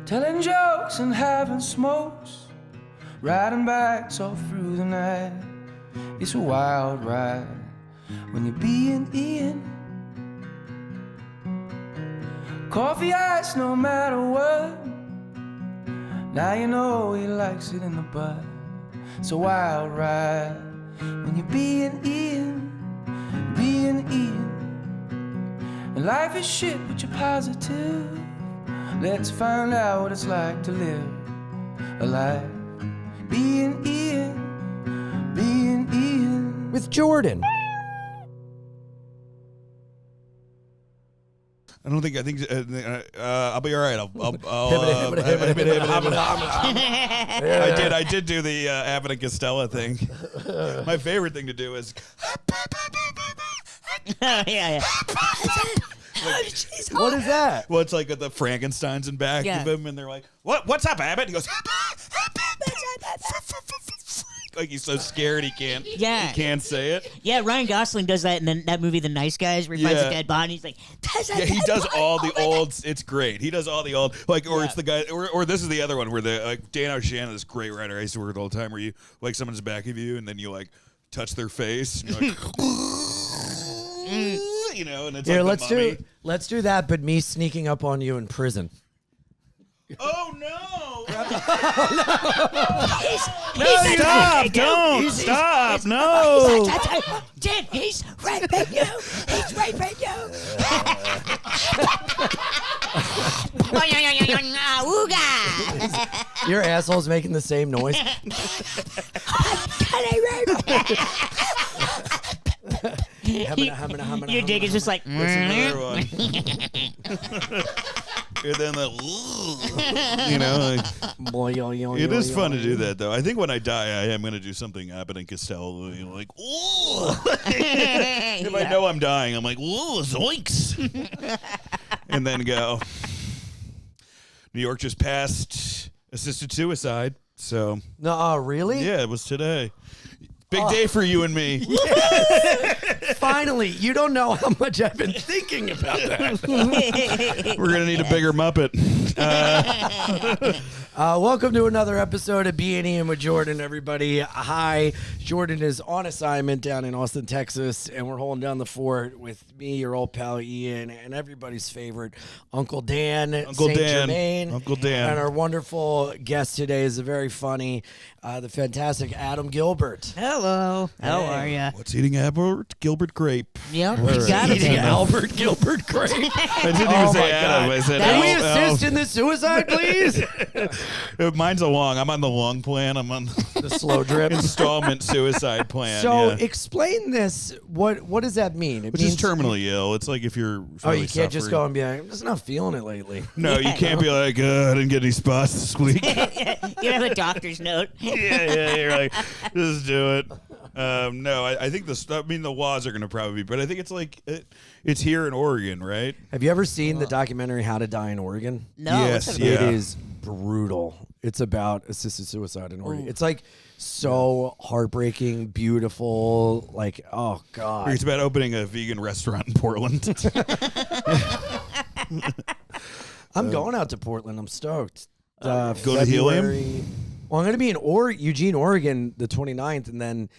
telling jokes and having smokes, riding bikes all through the night. It's a wild ride when you're being Ian. Coffee ice no matter what. Now you know he likes it in the butt. It's a wild ride when you're being Ian, being Ian. And life is shit, but you're positive. Let's find out what it's like to live a life being Ian, being Ian. With Jordan. I think I'll be all right. I did do the Abbott and Costello thing. My favorite thing to do is yeah. What is that? well, it's like the Frankenstein's in back of him, and they're like, What's up, Abbott?" And he goes, like he's so scared he can't say it. Yeah, Ryan Gosling does that in that movie, The Nice Guys, where he finds a dead body. He's like, he does all the old. It's great. He does all the old, it's the guy, or this is the other one where Dan O'Shannon, this great writer I used to work with all the time, where you someone's back of you and then you touch their face. And you're like, and it's Here, like let's do that, but me sneaking up on you in prison. Oh no! Stop! No! Jen, he's raping you! He's raping you! Your asshole's making the same noise. Your dick is just like. That's another one. And then it is fun to do that, though. I think when I die, I am going to do something Abbott and Costello, like, ooh. If I know I'm dying, I'm like, ooh, zoinks. And then go. New York just passed assisted suicide, so. No, really? Yeah, it was today. Big day for you and me. Finally, you don't know how much I've been thinking about that. We're going to need a bigger Muppet. Welcome to another episode of Bein Ian with Jordan, everybody. Hi. Jordan is on assignment down in Austin, Texas, and we're holding down the fort with me, your old pal Ian, and everybody's favorite Uncle Dan, Uncle Saint Dan. Germain. Uncle Dan. And our wonderful guest today is the very funny, the fantastic Adam Gilbert. Hello. How are you? What's eating Albert Gilbert grape? Yep. We got it. Albert Gilbert grape. I didn't even say Adam. I said, Can we assist in this suicide, please? Mine's a long. I'm on the long plan. I'm on The slow drip. installment suicide plan. So yeah. explain this. What does that mean? It Which means is terminally ill. It's like if you're you can't just go and be like, I'm just not feeling it lately. No, you can't be like, I didn't get any spots this week. You have a doctor's note. yeah. You're like, just do it. No, I think the laws are going to probably be, but I think it's like, it's here in Oregon, right? Have you ever seen the documentary How to Die in Oregon? No. Yes, what's yeah. It is brutal. It's about assisted suicide in Oregon. It's like so heartbreaking, beautiful. Like, oh God. It's about opening a vegan restaurant in Portland. I'm going out to Portland. I'm stoked. Go to Helium? Well, I'm going to be in Eugene, Oregon, the 29th, and then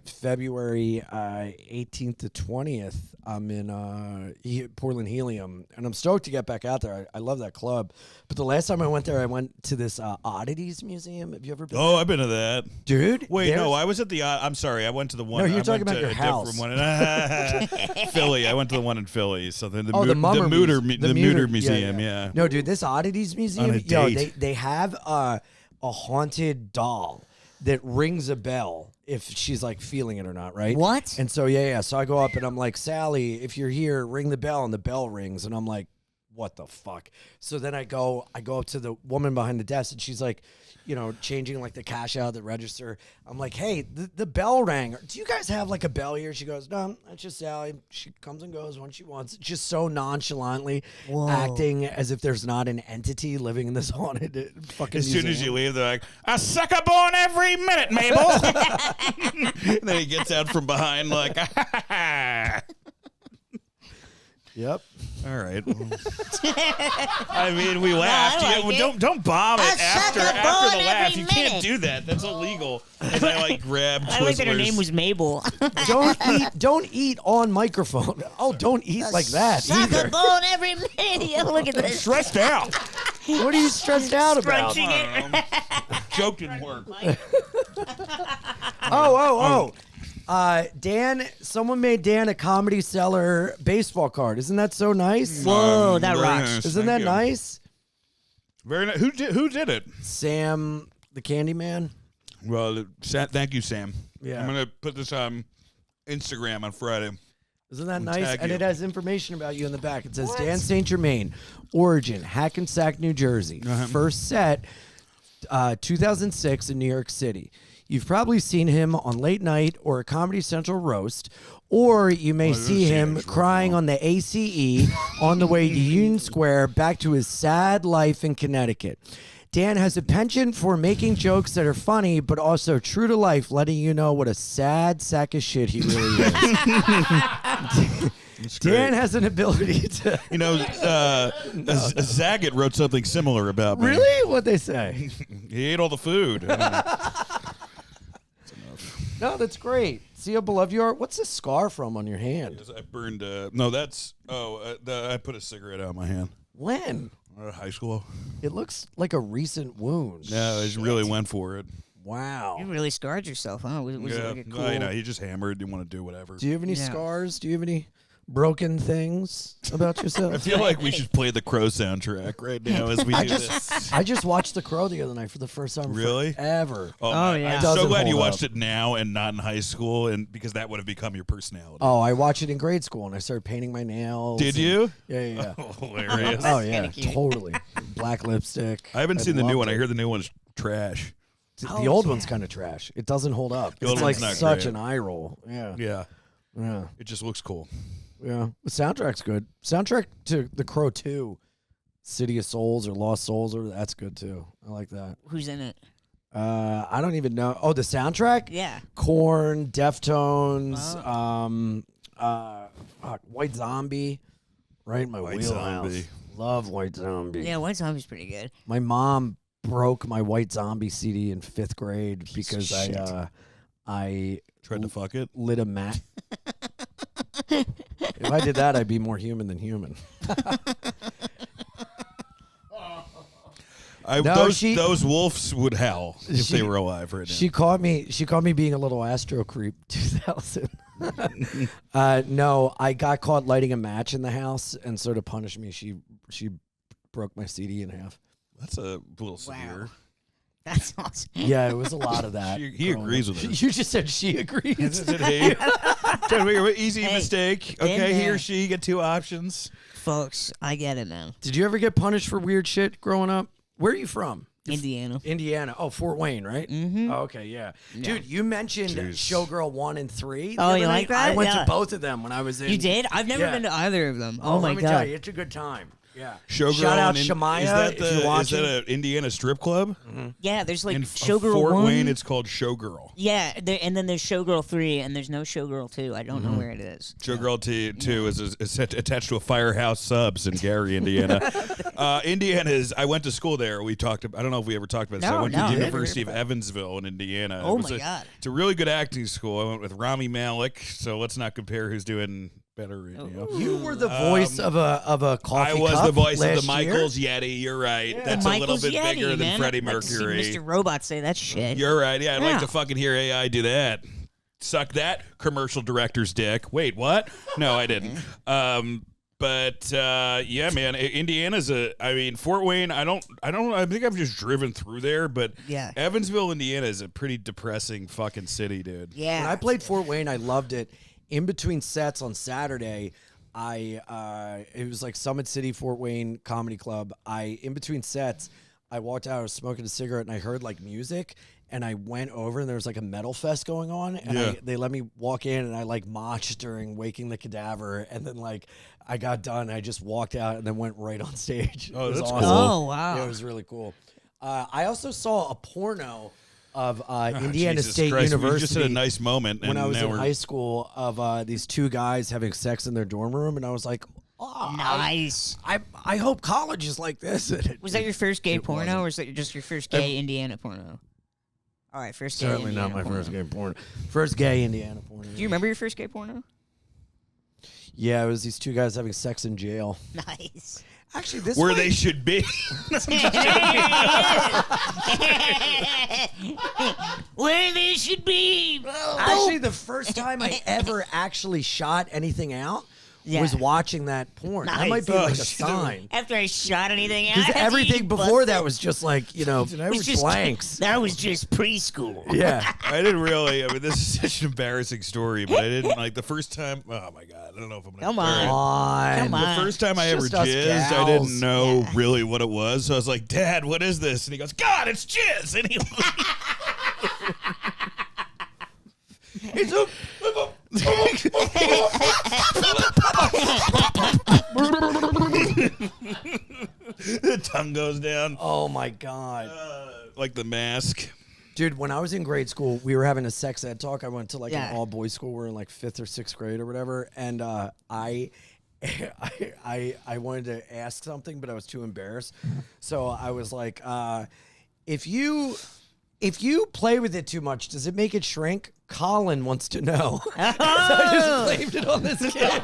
February 18th to 20th, I'm in Portland Helium, and I'm stoked to get back out there. I love that club. But the last time I went there, I went to this Oddities Museum. Have you ever been Oh, I've been to that. Dude? Wait, no, I was at the, I'm sorry, I went to the one. No, you're I talking went about to your a house. different one. Philly, I went to the one in Philly. So the the Mutter Museum, yeah. No, dude, this Oddities Museum, On a date. they have a haunted doll that rings a bell if she's like feeling it or not, right? What? And so so I go up and I'm like, Sally, if you're here, ring the bell, and the bell rings, and I'm like, what the fuck? So then I go up to the woman behind the desk, and she's like, changing like the cash out of the register. I'm like, hey, the bell rang. Do you guys have like a bell here? She goes, no, that's just Sally. She comes and goes when she wants. Just so nonchalantly acting as if there's not an entity living in this haunted fucking As museum. soon as you leave, they're like, a sucker born every minute, Mabel. And then he gets out from behind like, Yep. All right. I mean, we laughed. I like it. Don't bomb it I suck after a bone the laugh. every You can't minute. do that. That's illegal. And I like grabbed I like that her Twizzlers. name was Mabel. Don't eat on microphone. Oh, don't eat like that Suck either. a bone every minute. Yeah, look at this. stressed out. What are you stressed out about? Scrunching it. Joke didn't work. Dan, someone made Dan a Comedy Cellar baseball card. Isn't that so nice? Whoa, that very rocks. nice. Isn't Thank that you. nice? Very nice. Who did it? Sam, the Candyman. Well, thank you, Sam. Yeah. I'm gonna put this on Instagram on Friday. Isn't that And nice? tag And you. it has information about you in the back. It says Dan St. Germain, origin, Hackensack, New Jersey. First set, 2006 in New York City. You've probably seen him on Late Night or a Comedy Central roast, or you may see him crying on the ACE on the way to Union Square back to his sad life in Connecticut. Dan has a penchant for making jokes that are funny, but also true to life, letting you know what a sad sack of shit he really is. Dan has an ability to... You know, Zagat wrote something similar about me. Really? What'd they say? He ate all the food. No, that's great. See how beloved you are? What's this scar from on your hand? I burned. No, that's. I put a cigarette out of my hand. When? High school. It looks like a recent wound. Yeah, I just really went for it. Wow. You really scarred yourself, huh? Was it like a cool... Well, he just hammered. Didn't want to do whatever. Do you have any Yeah. scars? Do you have any broken things about yourself? I feel like we should play the Crow soundtrack right now as we do this. I just watched The Crow the other night for the first time Really? ever. Oh, yeah. I'm so Doesn't glad you hold watched up. it now and not in high school, and because that would have become your personality. Oh, I watched it in grade school, and I started painting my nails. Did and- you? Yeah. Oh, hilarious. Oh, yeah, kinda cute. totally. Black lipstick. I haven't seen the new loved one. I it. hear the new one's trash. The old one's kind of trash. It doesn't hold up. The old It's like one's not such great. an eye roll. Yeah. Yeah, Yeah. it just looks cool. Yeah. The soundtrack's good. Soundtrack to The Crow 2, City of Souls or Lost Souls, or that's good too. I like that. Who's in it? I don't even know. Oh, the soundtrack? Yeah. Korn, Deftones, Oh. White Zombie. Right in my White wheelhouse. Zombie. Love White Zombie. Yeah, White Zombie's pretty good. My mom broke my White Zombie CD in 5th grade because I Tried to fuck it. lit a mat. If I did that, I'd be more human than human. No, Those wolves would howl if they were alive right now. She caught me being a little astro creep 2000. No, I got caught lighting a match in the house, and so to punish me, she broke my CD in half. That's a little severe. That's awesome. Yeah, it was a lot of that. He agrees with her. You just said she agrees. Is it easy Hey, mistake. been Okay, he there. or she get two options. Folks, I get it now. Did you ever get punished for weird shit growing up? Where are you from? Indiana. Indiana. Oh, Fort Wayne, right? Mm-hmm. Oh, okay, yeah. Dude, you mentioned Jeez. Showgirl 1 and 3. the Oh, other you like night. I that? went Yeah. to both of them when I was in. You did? I've never Yeah. been to either of them. Oh, my let me tell God. you, it's a good time. Yeah. Showgirl. Shout out in- Shemaya Is that if you're watching. Is that an Indiana strip club? Yeah, there's like In Showgirl Fort 1. Wayne, it's called Showgirl. Yeah, and then there's Showgirl 3, and there's no Showgirl 2. I don't know where it is. Showgirl 2 is attached to a Firehouse Subs in Gary, Indiana. Indiana is. I went to school there. We talked. I don't know if we ever talked about this. No, I went no, I to the didn't University of hear about Evansville in Indiana. Oh, It was my God. It's a really good acting school. I went with Rami Malek. So let's not compare who's doing better. You were the voice of a coffee I was cup the voice of last the Michaels Yeti. You're right. That's The a little Michael's bit Yeti, bigger than man. Freddie I'd like to see Mercury. Mr. Robot say that shit. You're right. Yeah, I'd like Yeah. to fucking hear AI do that. Suck that commercial director's dick. Wait, what? No, I didn't. Yeah, man, Indiana's Fort Wayne. I think I've just driven through there, but Yeah. Evansville, Indiana is a pretty depressing fucking city, dude. Yeah. When I played Fort Wayne, I loved it. In between sets on Saturday, it was like Summit City Fort Wayne Comedy Club. In between sets, I walked out, I was smoking a cigarette, and I heard like music, and I went over, and there was like a metal fest going on, and Yeah. they let me walk in, and I like motched during Waking the Cadaver, and then like I got done, and I just walked out, and then went right on stage. Oh, It was that's awesome. cool. Oh, wow. Yeah, it was really cool. I also saw a porno of Indiana Jesus State Christ, University. We just had a nice moment. When and I was now in we're- high school, of these two guys having sex in their dorm room, and I was like, Nice. I hope college is like this. Was that your first gay porno, wasn't. or was that just your first gay Indiana porno? All right, first gay Certainly Indiana not my porno. first gay porno. First gay Indiana porno. Do you remember your first gay porno? Yeah, it was these two guys having sex in jail. Nice. Actually, this Where might- they should be. Where they should be. Actually, the first time I ever actually shot anything out was watching that porn. That might be like a sign. After I shot anything out. Because after everything you before that busted- was just like, it was just blanks. That was just preschool. Yeah. I didn't really. I mean, this is such an embarrassing story, but I didn't like the first time. Oh my god, I don't know if I'm gonna. Come share it. on. Come on. The first time I ever It's just us jizzed, I gals. didn't know really what it was. So I was like, "Dad, what is this?" And he goes, "God, it's jizz." And he It's a the tongue goes down Oh my god. like the mask. Dude, when I was in grade school, we were having a sex ed talk. I went to like Yeah. an all boys school. We're in like 5th or 6th grade or whatever. And I wanted to ask something, but I was too embarrassed. So I was like, if you play with it too much, does it make it shrink? Colin wants to know. So I just blamed it on this kid.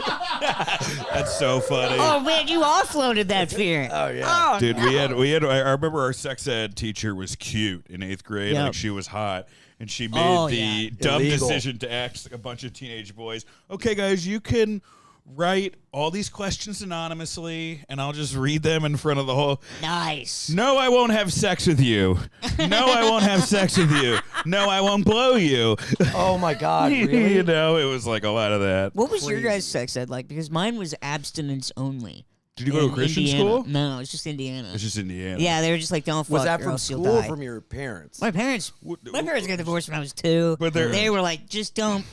That's so funny. Oh man, you offloaded that fear. Oh, yeah. Oh, Dude, no. we had. I remember our sex ed teacher was cute in 8th grade. Yep. Like she was hot, and she made Oh, the yeah. dumb Illegal. decision to ask a bunch of teenage boys. Okay, guys, you can write all these questions anonymously, and I'll just read them in front of the whole. Nice. No, I won't have sex with you. No, I won't have sex with you. No, I won't blow you. Oh my God, You really? know, it was like a lot of that. What was your Crazy. guys' sex ed like? Because mine was abstinence only. Did you go to in a Christian Indiana. school? No, it's just Indiana. It's just Indiana. Yeah, they were just like, don't fuck Was that or from else you'll school or die. from your parents? My parents got divorced when I was 2. But they're- they were like, just don't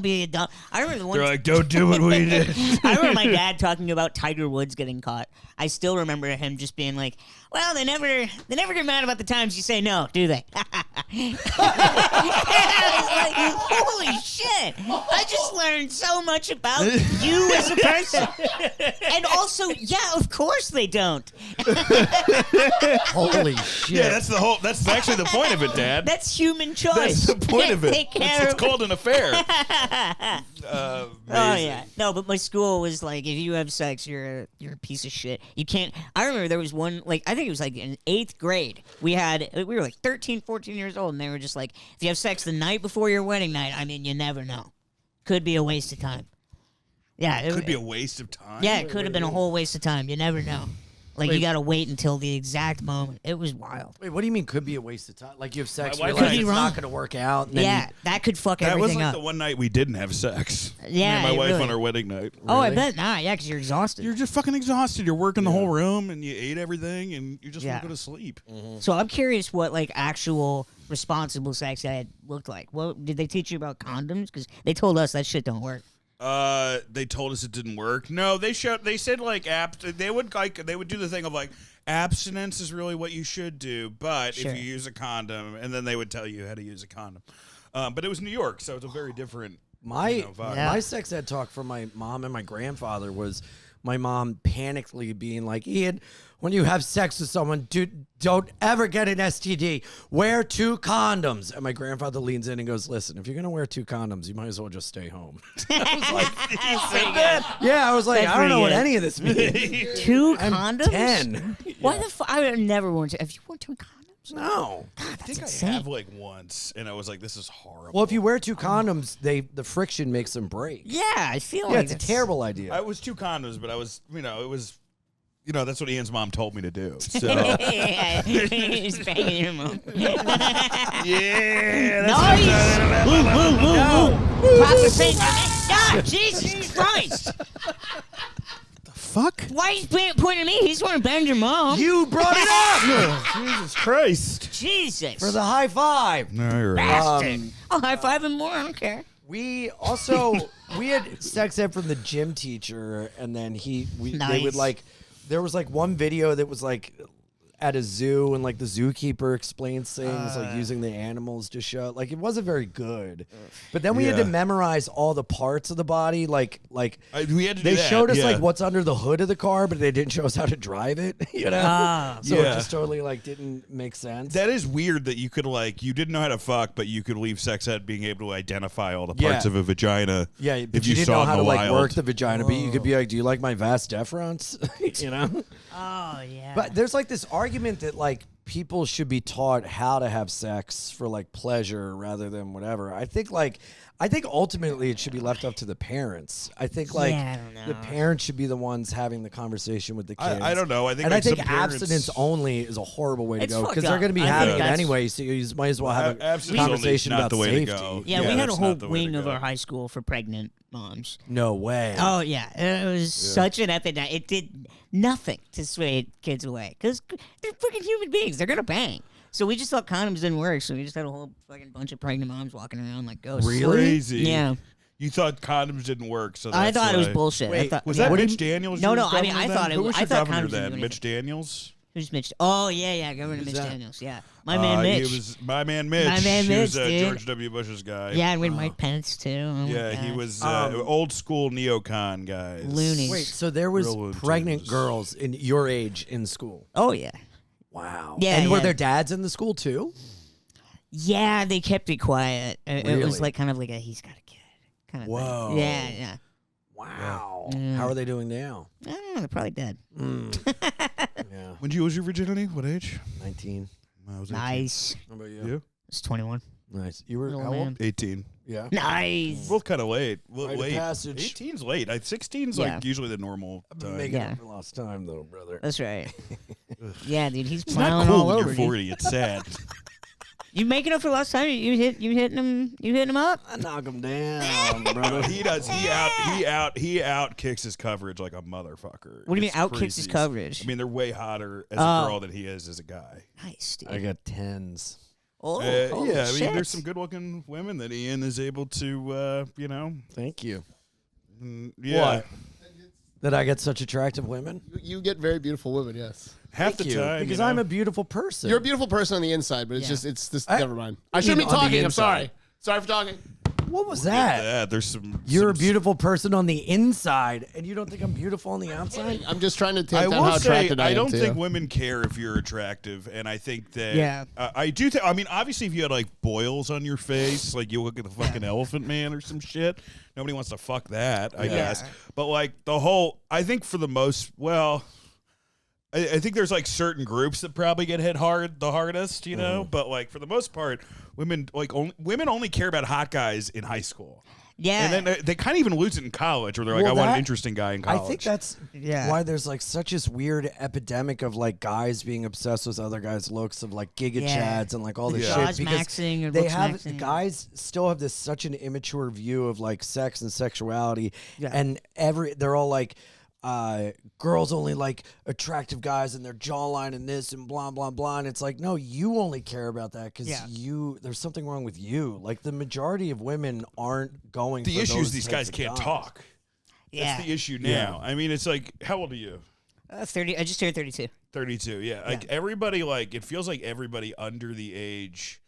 be a dumb. I remember the one. They're like, don't do what we did. I remember my dad talking about Tiger Woods getting caught. I still remember him just being like, "Well, they never get mad about the times you say no, do they?" I was like, "Holy shit! I just learned so much about you as a person." And also, yeah, of course they don't. Holy shit. Yeah, that's actually the point of it, Dad. That's human choice. That's the point of it. Take care It's of called an affair. Oh yeah, no, but my school was like, if you have sex, you're a piece of shit. You can't. I remember there was one, like, I think it was like in 8th grade. We were like 13, 14 years old, and they were just like, if you have sex the night before your wedding night, I mean, you never know. Could be a waste of time. Yeah, It could be a waste of time. Yeah, it could have been a whole waste of time. You never know. Like, you gotta wait until the exact moment. It was wild. Wait, what do you mean could be a waste of time? Like you have sex, My you're wife like, could it's be not wrong. going to work out. And then Yeah, that could fuck That was everything like up. the one night we didn't have sex. Yeah, Me and my it wife really- on our wedding night. Oh, I Really? bet not. Yeah, because you're exhausted. You're just fucking exhausted. You're working the whole room, and you ate everything, and you just want Yeah. to go to sleep. So I'm curious what like actual responsible sex ed looked like. Well, did they teach you about condoms? Because they told us that shit don't work. They told us it didn't work. No, they said like they would do the thing of like abstinence is really what you should do, but Sure. if you use a condom, and then they would tell you how to use a condom. But it was New York, so it's a very different vibe. Yeah. My sex ed talk from my mom and my grandfather was my mom panically being like, Ian, when you have sex with someone, don't ever get an STD. Wear 2 condoms. And my grandfather leans in and goes, listen, if you're going to wear 2 condoms, you might as well just stay home. I was like, That's pretty good. yeah, I was like, That's I don't know what pretty good. any of this means. 2 I'm condoms? 10. Why the fuck? I've never worn 2. Have you worn 2 condoms? No. I think insane. I have like once, and I was like, "This is horrible." Well, if you wear 2 condoms, the friction makes them break. Yeah, I feel Yeah, like it's a that's- terrible idea. I was 2 condoms, but I was, it was, that's what Ian's mom told me to do. So Yeah, he's banging your mom. yeah, Nice. Woo, woo, woo, woo. Proper finger. God, Jesus Christ! fuck. Why is he pointing at me? He's want to bang your mom. You brought it up Jesus Christ. Jesus. for the high five. No, you're right. bastard. I'll high five him more. I don't care. We also we had sex ed from the gym teacher, and then they Nice. would like there was like one video that was like at a zoo and like the zookeeper explains things like using the animals to show. Like it wasn't very good. But then we had to memorize all the parts of the body. Like we had to. They do that. showed us like what's under the hood of the car, but they didn't show us how to drive it. You know, so it just totally like didn't make sense. That is weird that you could like you didn't know how to fuck, but you could leave sex ed being able to identify all the parts of a vagina. Yeah, but if you didn't know saw how in to the like wild. work the vagina. But you could be like, "Do you like my vas deferens?" You know. Oh yeah. But there's like this argument that like people should be taught how to have sex for like pleasure rather than whatever. I think ultimately it should be left up to the parents. I think like I don't know. the parents should be the ones having the conversation with the kids. I don't know. I think and like I think some parents, abstinence only is a horrible way to It's go fucked because they're up. going to be I think having it that's- anyway. So you might as well have a abstinence only conversation not about the way safety. to go. Yeah, we had a that's whole not the way to wing of go. our high school for pregnant moms. No way. Oh yeah, it was such an epidemic. It did nothing to sway kids away because they're freaking human beings. They're gonna bang. So we just thought condoms didn't work. So we just had a whole fucking bunch of pregnant moms walking around like ghosts. Really? Crazy. Yeah. You thought condoms didn't work, so I that's thought it was why. bullshit. I Wait, thought, Was yeah. that What do Mitch you- Daniels? No, who no, was I mean, governor I then? thought it Who was- was I your thought governor condoms didn't then? do Mitch Daniels. Who's Mitch? Oh yeah, Governor Who's Mitch that? Daniels. Yeah, my man Mitch. He was my man Mitch. My man He was Mitch, dude. George W. Bush's guy. Yeah, and with Mike Pence too. Oh, my Yeah, he God. was old school neocon guys. Loony. Wait, so there was Real loony pregnant tunes. girls in your age in school? Oh yeah. Wow. Yeah, And were yeah. their dads in the school too? Yeah, they kept it quiet. It Really? was like kind of like a he's got a kid kind of Whoa. thing. Yeah, yeah. Wow. Yeah. How are they doing now? I don't know, they're probably dead. Yeah. When did you lose your virginity? What age? 19. I was 18. Nice. How about You? It's 21. Nice. You were Little how man. old? 18. Yeah. Nice. Both kind of late. Rite of Late. passage. 18's late. 16's Yeah. like usually the normal I've been time. making Yeah. up for lost time though, brother. That's right. Yeah, dude, he's It's not plowing cool all when over, you're dude. 40. It's sad. You making up for last time? You hitting him up? I knock him down, brother. He does. He out kicks his coverage like a motherfucker. What do you mean It's out kicks his crazy. coverage? I mean, they're way hotter as Oh. a girl than he is as a guy. Nice, dude. I got 10s. Oh, Yeah, holy I mean, shit. there's some good-looking women that Ian is able to, Thank you. yeah. What? That I get such attractive women? You get very beautiful women, yes. Half Thank the you. time, Because you know? I'm a beautiful person. You're a beautiful person on the inside, but it's Yeah. just, it's this, I- never mind. I you shouldn't be mean on the talking. I'm inside? sorry. Sorry for talking. What was that? Yeah, there's some. You're a some- beautiful person on the inside, and you don't think I'm beautiful on the outside? I'm just trying to I take down will how say, attracted I I am don't to think you. women care if you're attractive, and I think that. Yeah. I do think. I mean, obviously, if you had like boils on your face, like you look at the fucking Elephant Man or some shit, nobody wants to fuck that. I guess, but like the whole, I think for the most, well. I think there's like certain groups that probably get hit the hardest, you know. But like for the most part, women only care about hot guys in high school. Yeah. And then they kind of even lose it in college, where they're like, Well, I want an that- interesting guy in college. I think that's Yeah. why there's like such this weird epidemic of like guys being obsessed with other guys' looks of like giga Yeah. chads and like all this Yeah. shit Jaws maxing or they looks have maxing. guys still have this such an immature view of like sex and sexuality, Yeah. and they're all like. Girls only like attractive guys and their jawline and this and blah blah blah, and it's like no, you only care about that because Yeah. there's something wrong with you. Like the majority of women aren't going. the for issue those is these types guys of can't guys. talk. yeah. That's the issue now. Yeah. I mean, it's like, how old are you? 30. I just turned 32. 32. Yeah. Like everybody, like it feels like everybody under the age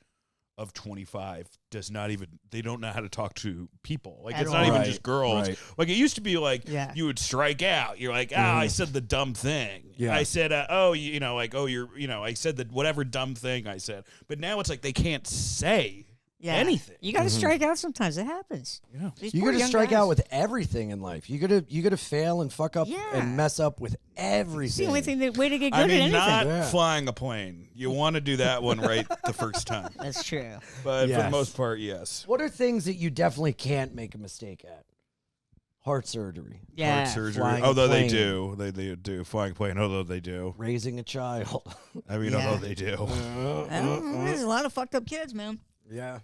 of 25 does not even, they don't know how to talk to people. Like At it's not all. even Right, just girls. right. Like it used to be like Yeah. you would strike out. You're like, I said the dumb thing. Yeah. I said, I said that whatever dumb thing I said. But now it's like they can't say Yeah. anything. You got to strike out sometimes. It happens. Yeah. These You poor got to young strike guys. out with everything in life. You got to fail and fuck up Yeah. and mess up with everything. It's the only way to get good I at mean, anything. not Yeah. flying a plane. You want to do that one right the first time. That's true. But for Yes. the most part, yes. What are things that you definitely can't make a mistake at? Heart surgery, Yeah. Heart surgery. Flying a Although they plane. do. They do. Flying a plane. Although they do. raising a child. I mean, Yeah. although they do. There's a lot of fucked up kids, man. Yeah.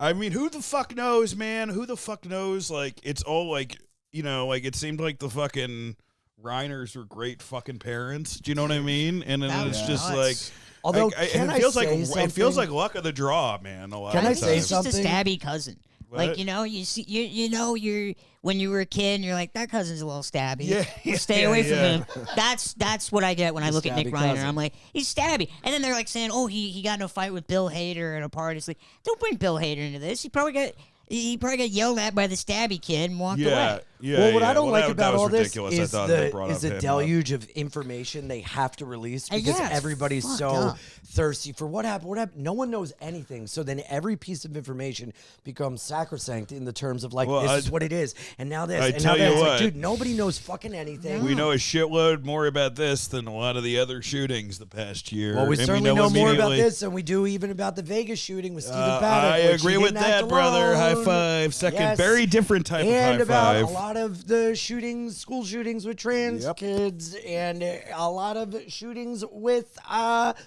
I mean, who the fuck knows, man? Who the fuck knows? Like, it's all like, like it seemed like the fucking Reiners were great fucking parents. Do you know what I mean? And then That it's was just nuts. like, Although, and can it feels I like say it feels something? like luck of the draw, man. A lot Can of I the say times. He's just a something? stabby cousin. Like, you see, you're when you were a kid, and you're like, that cousin's a little stabby. Yeah, We'll stay away from him. That's what I get when I look at Nick stabby Reiner. cousin. I'm like, he's stabby. And then they're like saying, oh, he got in a fight with Bill Hader at a party. It's like, don't bring Bill Hader into this. He probably got yelled at by the stabby kid and walked away. Well, what I don't like that about was all this ridiculous. is I thought they brought up the him deluge of information they have to release because yeah, it's everybody's fucked so up. thirsty for what happened. What happened? No one knows anything. So then every piece of information becomes sacrosanct in the terms of like, this is what it is. And now this. I And tell now that. you It's like, what. dude, nobody knows fucking anything. We know a shitload more about this than a lot of the other shootings the past year. Well, we And certainly know more about immediately- this than we do even about the Vegas shooting with Stephen Paddock. I which he agree with didn't act that, brother. alone. High five. Second, Yes. very different type And of high about five. a lot of the shootings, school shootings with trans Yep. kids, and a lot of shootings with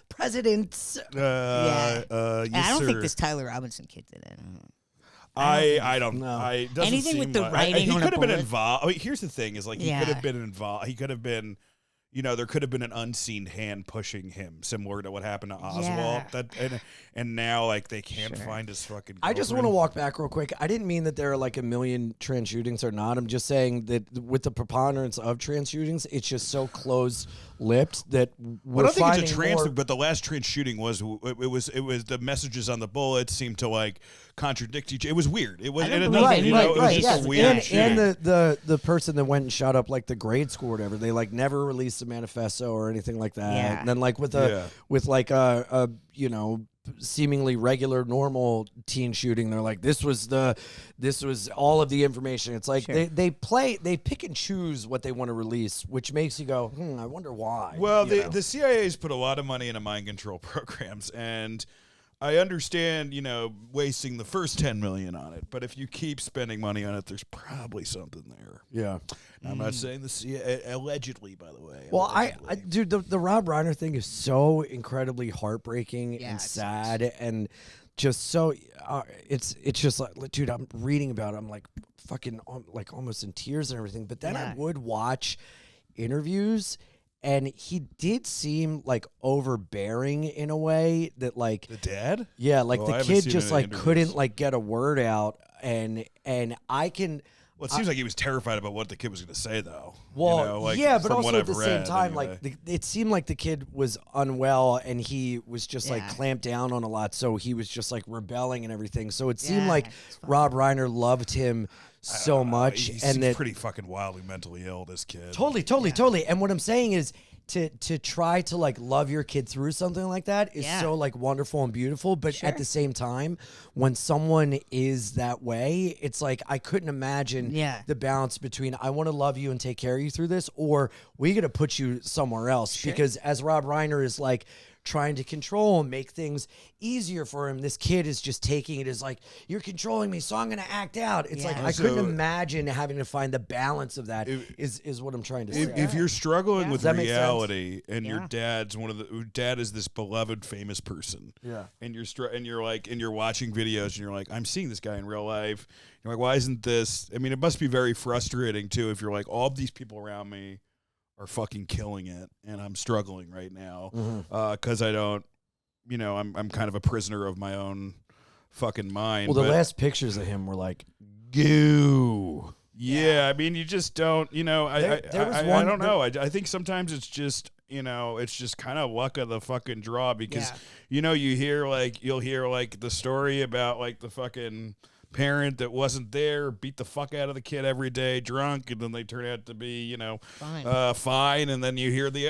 presidents. Yes, I don't think sir. this Tyler Robinson kid did it. I don't No. know. It doesn't Anything seem with the like, writing he on a could have been bullet. involved. I mean, here's the thing: is like he Yeah. could have been involved. He could have been. There could have been an unseen hand pushing him, similar to what happened to Oswald. Yeah. And now like they can't find his fucking. I just want to girlfriend. walk back real quick. I didn't mean that there are like a million trans shootings or not. I'm just saying that with the preponderance of trans shootings, it's just so close-lipped that we're I don't think finding it's a trans, more. but the last trans shooting was the messages on the bullets seemed to like contradict each. It was weird. It was I don't it, believe nothing, it. you know, it was Right, just yes. a weird shooting. and the person that went and shot up like the grade school or whatever, they like never released a manifesto or anything like that. Yeah. And then like with a seemingly regular normal teen shooting, they're like, this was all of the information. It's like Sure. they pick and choose what they want to release, which makes you go, I wonder why. Well, you know? the CIA's put a lot of money into mind control programs, and I understand, wasting the first $10 million on it. But if you keep spending money on it, there's probably something there. yeah. I'm not saying the CIA allegedly, by the way. Well, allegedly. dude, the Rob Reiner thing is so incredibly heartbreaking Yeah, and it's- sad and just so it's just like, dude, I'm reading about it, I'm like fucking like almost in tears and everything. But then Yeah. I would watch interviews, and he did seem like overbearing in a way that like the dad. yeah, like Oh, I the haven't kid seen just any like interviews. couldn't like get a word out, and I can. Well, it seems like he was terrified about what the kid was going to say, though. Well, yeah, but from also what at I've the same read, time, anyway. like it seemed like the kid was unwell, and he was just like Yeah. clamped down on a lot, so he was just like rebelling and everything. So it seemed Yeah, like it's fine. Rob Reiner loved him so much, he and seems that pretty fucking wildly mentally ill. This kid. totally. And what I'm saying is, to try to like love your kid through something like that is Yeah. so like wonderful and beautiful, but Sure. at the same time, when someone is that way, it's like I couldn't imagine Yeah. the balance between I want to love you and take care of you through this, or we got to put you somewhere else. Because as Rob Reiner is like trying to control and make things easier for him, this kid is just taking it as like, you're controlling me, so I'm going to act out. It's like Yeah. I couldn't So- imagine having to find the balance of that. Is what I'm trying to say. If you're struggling with Does that make sense? reality and your Yeah. dad's dad is this beloved famous person, Yeah. and you're watching videos and you're like, I'm seeing this guy in real life. You're like, why isn't this? I mean, it must be very frustrating too if you're like, all of these people around me are fucking killing it, and I'm struggling right now because I don't, I'm kind of a prisoner of my own fucking mind. Well, the but- last pictures of him were like goo. Yeah, I mean, you just don't, There was I one- don't know. I think sometimes it's just, it's just kind of luck of the fucking draw because, you'll hear the story about like the fucking parent that wasn't there, beat the fuck out of the kid every day, drunk, and then they turn out to be, fine. And then you hear the,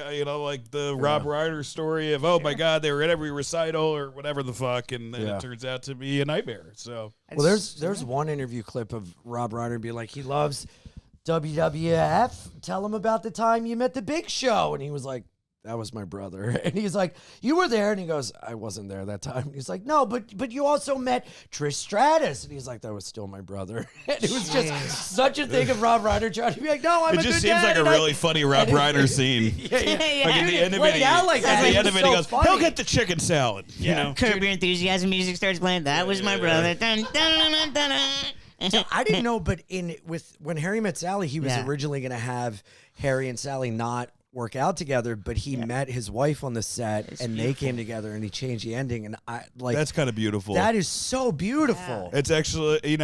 the Rob Reiner story of, oh my God, they were at every recital or whatever the fuck, and then it turns out to be a nightmare. So. Well, there's one interview clip of Rob Reiner being like, he loves WWF. Tell him about the time you met the Big Show, and he was like, that was my brother. And he's like, you were there? And he goes, I wasn't there that time. And he's like, no, but you also met Trish Stratus. And he's like, that was still my brother. And it was just such a thing of Rob Reiner trying to be like, no, I'm It a just good seems dad, like a and really funny Rob Reiner scene. Yeah. Like at the end of Played it, out like that. at the It end was of it, he so goes, funny. he'll get the chicken salad. You know? Curb Your Enthusiasm music starts playing. That was my brother. Dun, dun, dun, dun, dun. I didn't know, but when Harry Met Sally, he was Yeah. originally going to have Harry and Sally not work out together, but he met his wife on the set, and they came together, and he changed the ending, and I like that's kind of beautiful. That is so beautiful. It's actually, it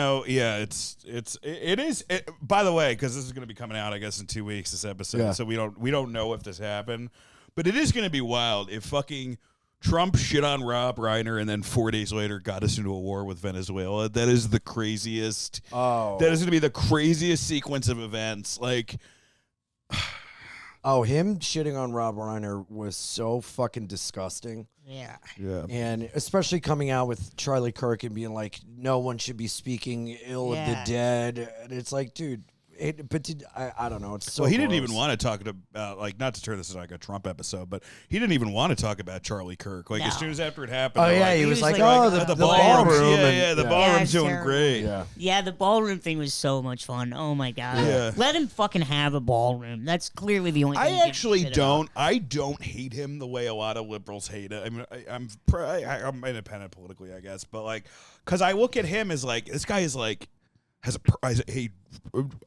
is. By the way, because this is going to be coming out, I guess, in 2 weeks. This episode, so we don't know if this happened, but it is going to be wild if fucking Trump shit on Rob Reiner and then 4 days later got us into a war with Venezuela. That is the craziest. Oh, that is going to be the craziest sequence of events. Like. Oh, him shitting on Rob Reiner was so fucking disgusting. Yeah. And especially coming out with Charlie Kirk and being like, no one should be speaking ill of the dead. And it's like, dude, I don't know. It's so he didn't gross. even want to talk about, like, not to turn this into like a Trump episode, but he didn't even want to talk about Charlie Kirk. Like, as soon as after it happened, he was like, the ballroom. The ballroom's doing terrible. great. Yeah, the ballroom thing was so much fun. Oh my god. Yeah. Let him fucking have a ballroom. That's clearly the only thing I actually don't. I don't hate him the way a lot of liberals hate it. I mean, I'm independent politically, I guess, but like, because I look at him as like, this guy is like, has a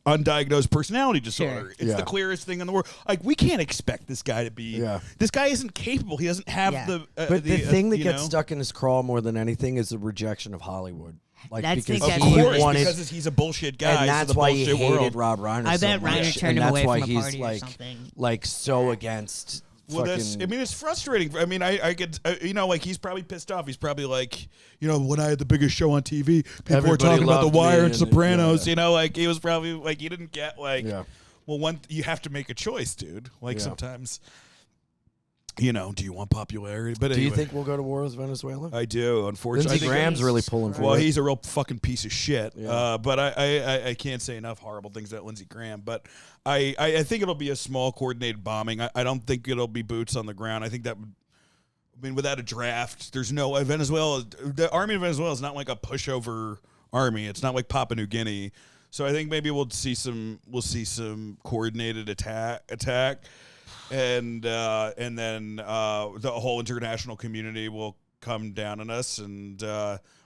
undiagnosed personality disorder. It's the clearest thing in the world. Like, we can't expect this guy to be. This guy isn't capable. He doesn't have the. But the thing that gets stuck in his craw more than anything is the rejection of Hollywood. Like, That's because the- he Of course, wanted, because he's a bullshit guy. and that's so the why he bullshit hated world. Rob Reiner. I so bet much, Reiner turned and him that's away why from a he's party or like, something. like so against. Well, fucking, it's frustrating. I mean, I get, like, he's probably pissed off. He's probably like, when I had the biggest show on TV, people were talking about The Wire and Sopranos. Like, he was probably like, he didn't get like, well, you have to make a choice, dude. Like, sometimes, do you want popularity? But do you anyway, think we'll go to war with Venezuela? I do, unfortunately. Lindsey Graham's really pulling for it. Well, he's a real fucking piece of shit. Yeah. But I can't say enough horrible things about Lindsey Graham. But I think it'll be a small coordinated bombing. I don't think it'll be boots on the ground. I think that would. I mean, without a draft, there's no Venezuela. The army of Venezuela is not like a pushover army. It's not like Papua New Guinea. So I think maybe we'll see some coordinated attack. And then the whole international community will come down on us. And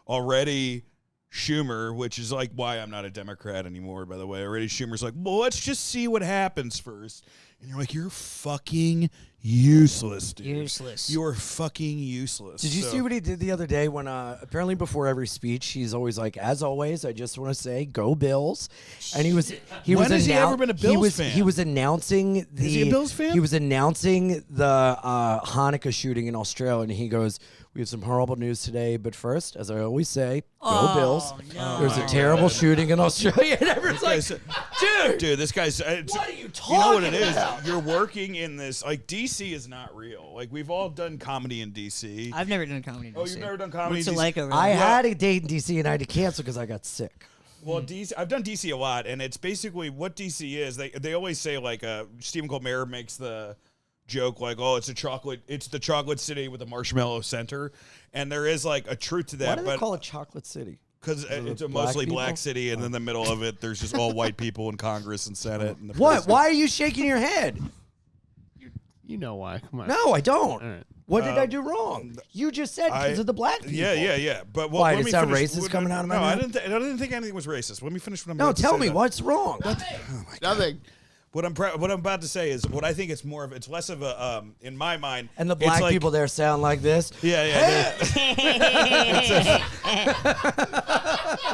already Schumer, which is like why I'm not a Democrat anymore, by the way. Already Schumer's like, well, let's just see what happens first. And you're like, you're fucking useless, dude. Useless. You're fucking useless. Did you see what he did the other day when apparently before every speech he's always like, as always, I just want to say go Bills. And he was When has he ever been a Bills fan? He was announcing the Is he a Bills fan? He was announcing the Hanukkah shooting in Australia, and he goes, we have some horrible news today, but first, as I always say, go Bills. No. There's a terrible shooting in Australia. And everyone's like, dude, this guy's. what are you talking You know what it is? about? You're working in this. Like, DC is not real. Like, we've all done comedy in DC. I've never done comedy in DC. Oh, you've never done comedy What's in it DC? like over there? I had a date in DC and I had to cancel because I got sick. Well, DC, I've done DC a lot, and it's basically what DC is. They always say, like, Stephen Colbert makes the joke like, oh, it's the chocolate city with a marshmallow center, and there is like a truth to that. Why do they but call it Chocolate City? because it it's a black mostly people? black city, and in the middle of it, there's just all white people in Congress and Senate. And the What? president. Why are you shaking your head? You know why? Come on. No, I don't. All right. What did I do wrong? You just said because of the black people. Yeah. But Why, let did me it sound finish- racist coming out of my No, mouth? I didn't think anything was racist. Let me finish what I'm No, about to tell say, me though. what's wrong. Nothing. What I'm about to say is what I think it's more of. It's less of a in my mind. And the it's black like- people there sound like this. Yeah.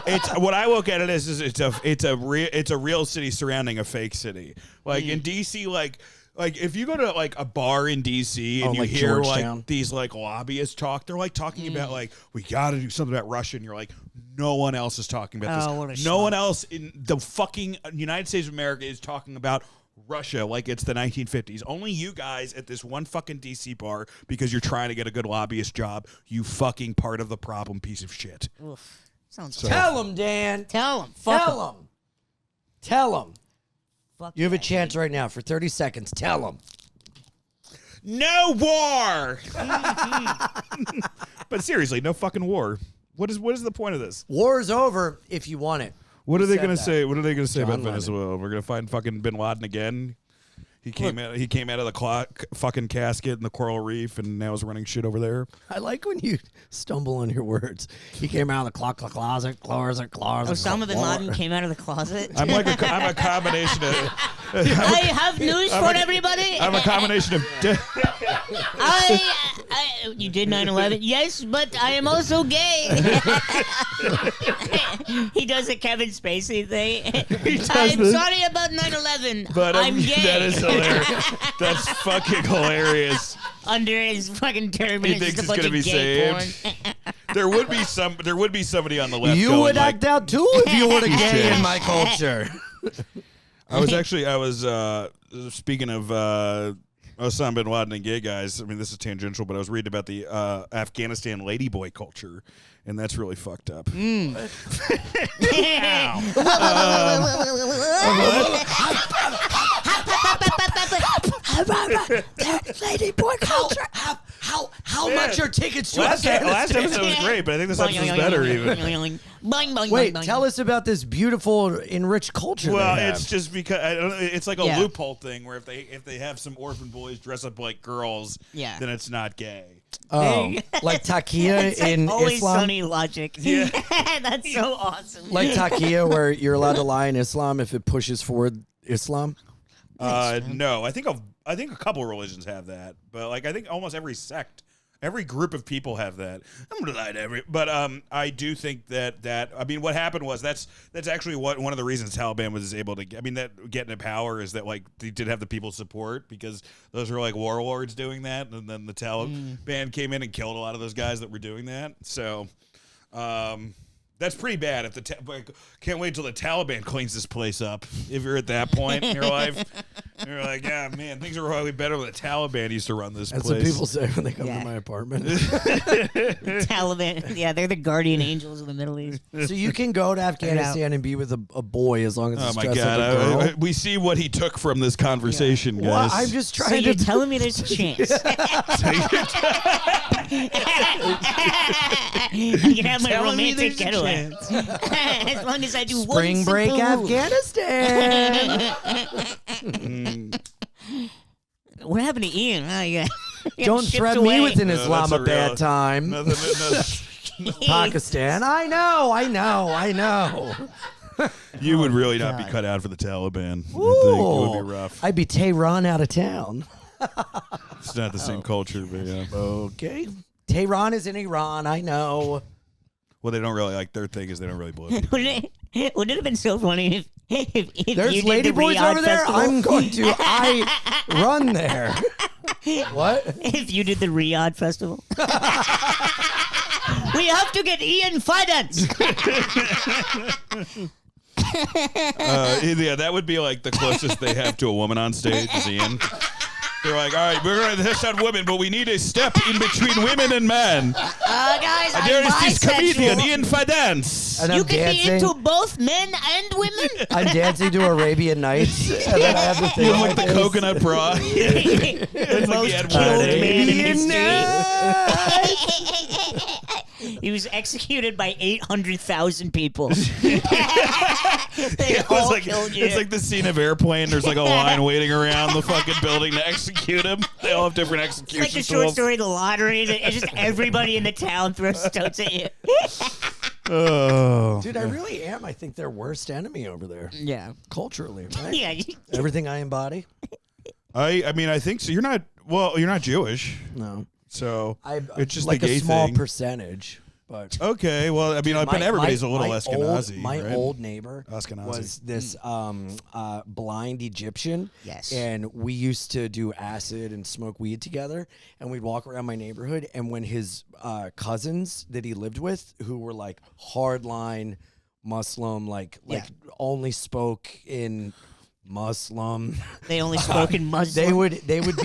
It's what I look at it as it's a real city surrounding a fake city. Like in DC, like if you go to like a bar in DC and you like hear Georgetown. like these like lobbyists talk, they're like talking about like we got to do something about Russia, and you're like, no one else is talking about Oh, what a this. No schmuck. one else in the fucking United States of America is talking about Russia like it's the 1950s. Only you guys at this one fucking DC bar because you're trying to get a good lobbyist job. You fucking part of the problem, piece of shit. Oof. Sounds Tell them, Dan. Tell him. Fuck him. Tell them. Tell them. Fuck You have a that. chance right now for 30 seconds. Tell them. No war. But seriously, no fucking war. What is the point of this? War is over if you want it. What are they said going to that? say? What are they going to say John about Lennon. Venezuela? We're going to find fucking Bin Laden again. He came out of the fucking casket in the coral reef, and now is running shit over there. I like when you stumble on your words. He came out of the closet. Osama bin Laden came out of the closet. I'm a combination of I have news for everybody. I'm a combination of. You did 9/11, yes, but I am also gay. He does a Kevin Spacey thing. I'm sorry about 9/11, But I'm gay. that is hilarious. That's fucking hilarious. Under his fucking turban, He it's thinks just a it's bunch gonna of be gay saved. porn. There would be somebody on the left. You going would like, act out too if you were gay in my culture. I was speaking of Osama bin Laden and gay guys. I mean, this is tangential, but I was reading about the Afghanistan ladyboy culture, and that's really fucked up. Lady boy culture. How much are tickets to Last Afghanistan? episode was great, but I think this episode's better even. Wait, tell us about this beautiful, enriched culture. Well, they have. it's just because I don't know, it's like a Yeah. loophole thing where if they have some orphan boys dress up like girls, Yeah. then it's not gay. Like Takia It's like in always Islam. sunny logic. Yeah. That's so awesome. Like Takia, where you're allowed to lie in Islam if it pushes forward Islam. No, I think a couple of religions have that, but like I think almost every sect, every group of people have that. I'm gonna lie to but I do think that I mean what happened was that's actually one of the reasons Taliban was able to get into power is that like they did have the people's support because those were like warlords doing that, and then the Taliban came in and killed a lot of those guys that were doing that. So. That's pretty bad. If can't wait till the Taliban cleans this place up. If you're at that point in your life, you're like, yeah, man, things are probably better when the Taliban used to run this That's place. what people say when they come Yeah. to my apartment. Taliban. Yeah, they're the guardian angels of the Middle East. So you can go to Afghanistan and be with a boy as long as Oh it's my dressed god! like a girl. We see what he took from this conversation, guys. Well, I'm just So trying you're to. telling me there's a chance? I can have my Telling me romantic there's a getaway. As long as I do Spring one break simple move. Afghanistan. What happened to Ian? Oh, yeah. Don't threaten me with an No, that's a Islamabad real- time. Nothing. Pakistan. I know. You would really not be cut out for the Taliban. I think it would be rough. I'd be Tehran out of town. It's not the same culture, but yeah. Okay. Tehran is in Iran. I know. Well, they don't really like their thing is they don't really believe. Wouldn't it have been so funny if There's you did lady the boys Riyadh over there. Festival? I'm going to. I run there. What? If you did the Riyadh Festival. We have to get Ian Fidance. Yeah, that would be like the closest they have to a woman on stage is Ian. They're like, all right, we're going to test on women, but we need a step in between women and men. Guys, There I'm is this comedian, bisexual. Ian Fidance. And You I'm can dancing. be into both men and women. I'm dancing to Arabian Nights, and then I have the thing With the this. coconut bra. The most Edward killed Nate. man in Arabian history. He was executed by 800,000 people. They It's all like, killed you. it's like the scene of Airplane. There's like a line waiting around the fucking building to execute him. They all have different It's like execution the short tools. story, The Lottery. It's just everybody in the town throws stones at you. Oh. Dude, I really am. I think their worst enemy over there. Yeah. Culturally, right? Yeah. Everything I embody? I mean, I think so. You're not Jewish. No. So it's just like the gay a small thing. percentage. But Okay, well, I mean, I bet everybody's a little Ashkenazi. My right? old neighbor Ashkenazi. was this blind Egyptian. Yes. And we used to do acid and smoke weed together. And we'd walk around my neighborhood. And when his cousins that he lived with, who were like hardline Muslim, like only spoke in Muslim. They only spoke in Muslim. They would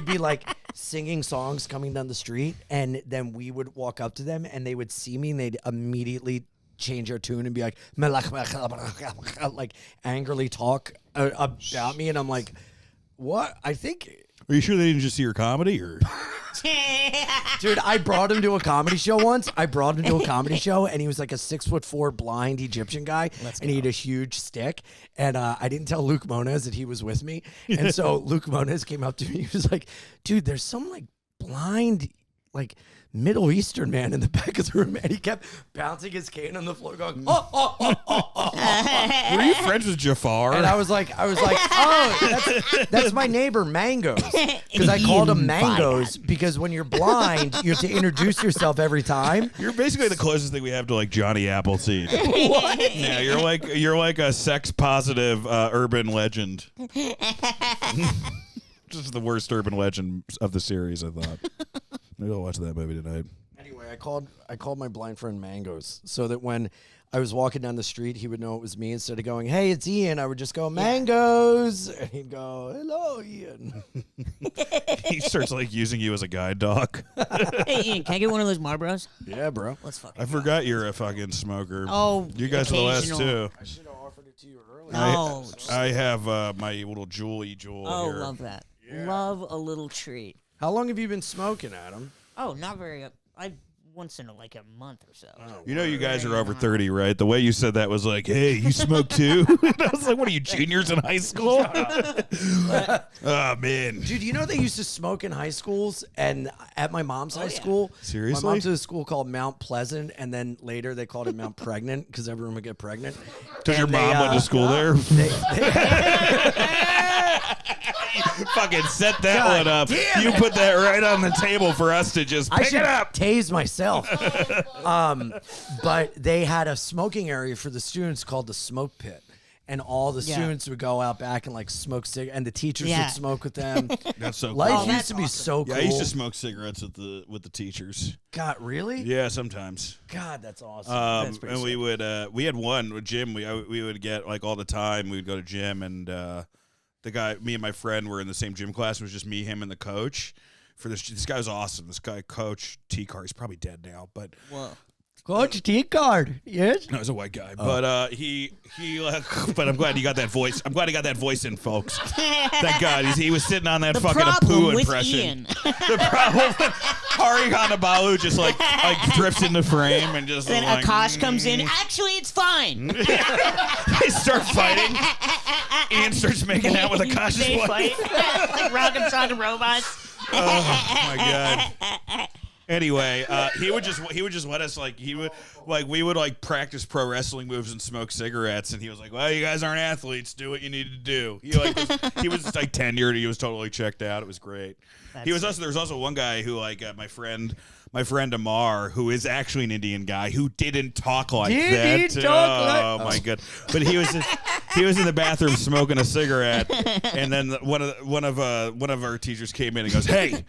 be like singing songs coming down the street, and then we would walk up to them, and they would see me, and they'd immediately change their tune and be like, like angrily talk about me, and I'm like, what? I think. Are you sure they didn't just see your comedy, or? Dude, I brought him to a comedy show once. And he was like a 6'4" blind Egyptian guy, and he had a huge stick. And I didn't tell Luke Moniz that he was with me, and so Luke Moniz came up to me. He was like, "Dude, there's some like blind like Middle Eastern man in the back of the room, and he kept bouncing his cane on the floor, going, oh, oh, oh, oh, oh. Were you friends with Jafar? And I was like, oh, that's my neighbor, Mangoes. Because I called him Mangoes because when you're blind, you have to introduce yourself every time. You're basically the closest thing we have to like Johnny Appleseed. What? Yeah, you're like a sex positive urban legend. Just the worst urban legend of the series, I thought. Maybe I'll watch that movie tonight. Anyway, I called my blind friend Mangoes so that when I was walking down the street, he would know it was me. Instead of going, hey, it's Ian, I would just go, Mangoes. And he'd go, hello, Ian. He starts like using you as a guide dog. Hey, Ian, can I get one of those Marlboros? Yeah, bro. Let's fucking I forgot you're a fucking smoker. Oh, you guys are the last occasional. two. I should have offered it to you earlier. Oh, I have my little jewel oh, here. love that. Love a little treat. How long have you been smoking, Adam? Oh, not very. I once in like a month or so. You know you guys are over 30, right? The way you said that was like, hey, you smoke too? And I was like, what are you, juniors in high school? Oh, man. Dude, you know they used to smoke in high schools, and at my mom's high school. Seriously? My mom's at a school called Mount Pleasant, and then later they called it Mount Pregnant because everyone would get pregnant. Because your mom went to school there? Fucking set that God one up. damn You it. put that right on the table for us to just I pick should it up. tase myself. But they had a smoking area for the students called the smoke pit. And all the students would go out back and like smoke cigarettes, and the teachers would smoke with them. That's so Life cool. used to be so cool. Yeah, I used to smoke cigarettes with the teachers. God, really? Yeah, sometimes. God, that's awesome. That's And we would we had one with Jim. We would get like all the time. We'd go to gym, and the guy, me and my friend were in the same gym class. It was just me, him, and the coach. For this guy was awesome. This guy, Coach T-Car, he's probably dead now, but Coach T-Card, yes? no, he's a white guy. But he but I'm glad he got that voice. I'm glad he got that voice in, folks. Thank God. He was sitting on that The fucking problem poo with impression. Ian. The problem Hari Hanabalu just like drifts in the frame and just Then like, Akash comes in. Actually, it's fine. They start fighting. Ian starts making out with Akash's They wife. fight like Rocket Sock Robots. Oh my God. Anyway, he would just let us we would like practice pro wrestling moves and smoke cigarettes, and he was like, "Well, you guys aren't athletes. Do what you need to do." He was like tenured. He was totally checked out. It was great. There was also one guy who my friend Amar, who is actually an Indian guy, who didn't talk like that. Oh my God! But he was in the bathroom smoking a cigarette, and then one of our teachers came in and goes, "Hey,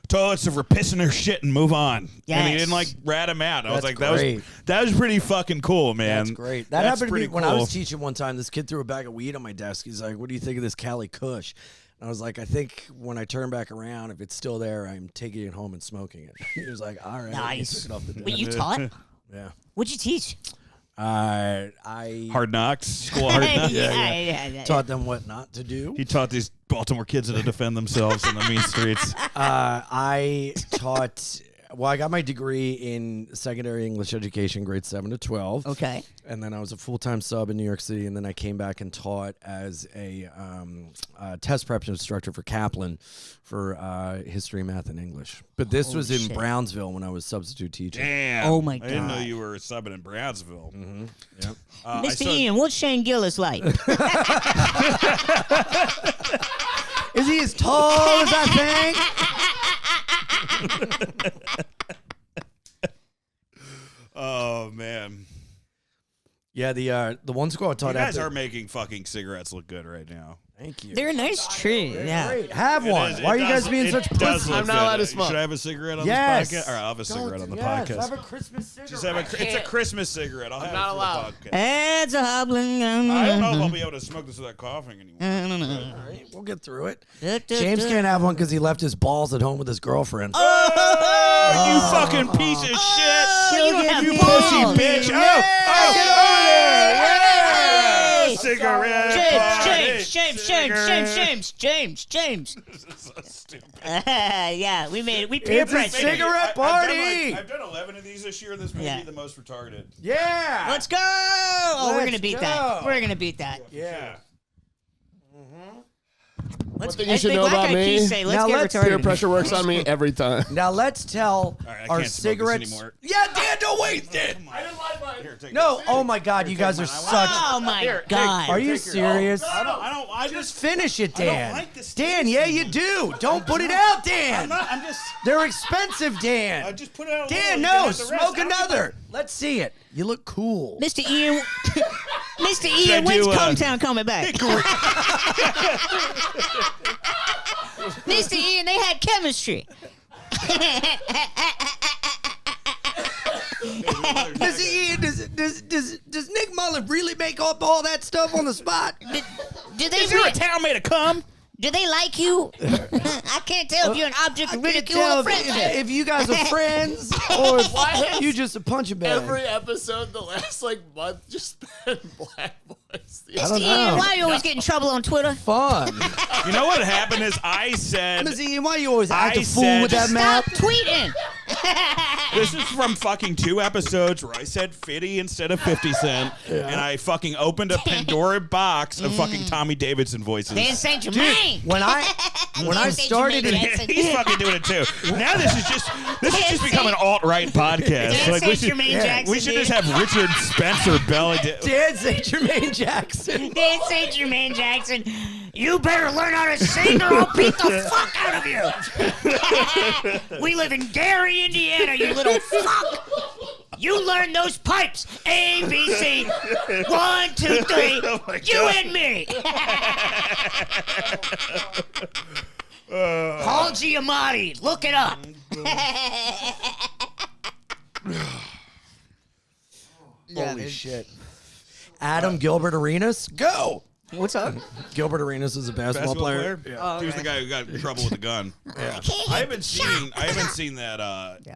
toilets are for pissing their shit and move on." Yes. And he didn't like rat him out. I was That's like, great. that was pretty fucking cool, man. That's great. That That's happened to me pretty when I was cool. teaching one time. This kid threw a bag of weed on my desk. He's like, what do you think of this Cali Kush? And I was like, I think when I turn back around, if it's still there, I'm taking it home and smoking it. He was like, all right. Nice. He took it off the desk. Wait, you taught? Yeah. What'd you teach? I Hard Knocks, School of Hard Knocks. Yeah. taught them what not to do. He taught these Baltimore kids how to defend themselves in the mean streets. I taught. Well, I got my degree in secondary English education, grades 7 to 12. Okay. And then I was a full-time sub in New York City, and then I came back and taught as a test prep instructor for Kaplan for history, math, and English. But this was in shit. Brownsville when I was substitute teaching. Damn. Oh, my I didn't know God. you were subbing in Brownsville. Mm-hmm. Yep. Mr. Ian, what's Shane Gillis like? Is he as tall as I think? Oh man. Yeah, the one school I You taught guys at. are making fucking cigarettes look good right now. Thank you. They're a nice treat. Yeah. Great. Have one. It Why are you does- guys being it such does pussies? look I'm not good. allowed to smoke. Should I have a cigarette on Yes. this podcast? Or I'll have a cigarette on the Yes, podcast. have a Christmas cigarette. Just have it's a Christmas cigarette. I'll have not it for allowed. the podcast. It's a hobbling. I don't know if I'll be able to smoke this without coughing anymore. All right, we'll get through it. James can't have one because he left his balls at home with his girlfriend. Oh, you fucking piece of shit! you don't have You balls. pussy bitch! Get over there! Hey! Cigarette James. This is so stupid. Yeah, we made it. We peer It's a pressured. cigarette party. I've done 11 of these this year. This may Yeah. be the most retarded. Yeah. Let's go! Oh, we're Let's gonna beat go. that. We're gonna beat that. Yeah. Let's, thing you as should the know Black about Eyed Peas me- say, let's Now get let's- retarded. Peer pressure works on me every time. Now let's tell All right, I our can't smoke this cigarettes. anymore. Yeah, Dan, don't waste it. I didn't like mine. Here, take No, this. oh my God, you guys are such. Oh my God! Are you serious? I Just finish it, Dan. like this Dan, yeah, you do. Don't put it out, Dan. I'm just. They're expensive, Dan. I just put it out. a Dan, little, you no, can have the rest. smoke I don't another. Let's see it. You look cool. Mr. Ian, Mr. I Ian, when's do, Cometown coming back? Mr. Ian, they had chemistry. Mr. Ian, does Nick Mullen really make up all that stuff on the spot? Do they Is there a town made of cum? do they like you? I can't tell if you're an object of ridicule Tell or friendship. if you guys are friends or if you just a punching bag. Every episode, the last month, just been black boys. I don't Mr. Ian, know. why you always get in trouble on Twitter? Fun. You know what happened is I said. Mr. Ian, why you always act I a fool said- with that Stop map? tweeting. This is from fucking 2 episodes where I said 50 instead of 50 Cent, and I fucking opened a Pandora box of fucking Tommy Davidson voices. Dan St. Germain. When I started in He's fucking doing it too. Now this is just become an alt-right podcast. Dan Like we St. should, Germain Jackson. we should just have Richard Spencer belly. Dan St. Germain Jackson. Dan St. Germain Jackson. You better learn how to sing or I'll beat the fuck out of you. We live in Gary, Indiana, you little fuck. You learn those pipes. A, B, C. 1, 2, 3. Oh my You God. and me. Paul Giamatti. Look it up. Holy shit. Adam Gilbert Arenas, go. What's up? Gilbert Arenas is a basketball player. He was the guy who got in trouble with a gun. I haven't seen that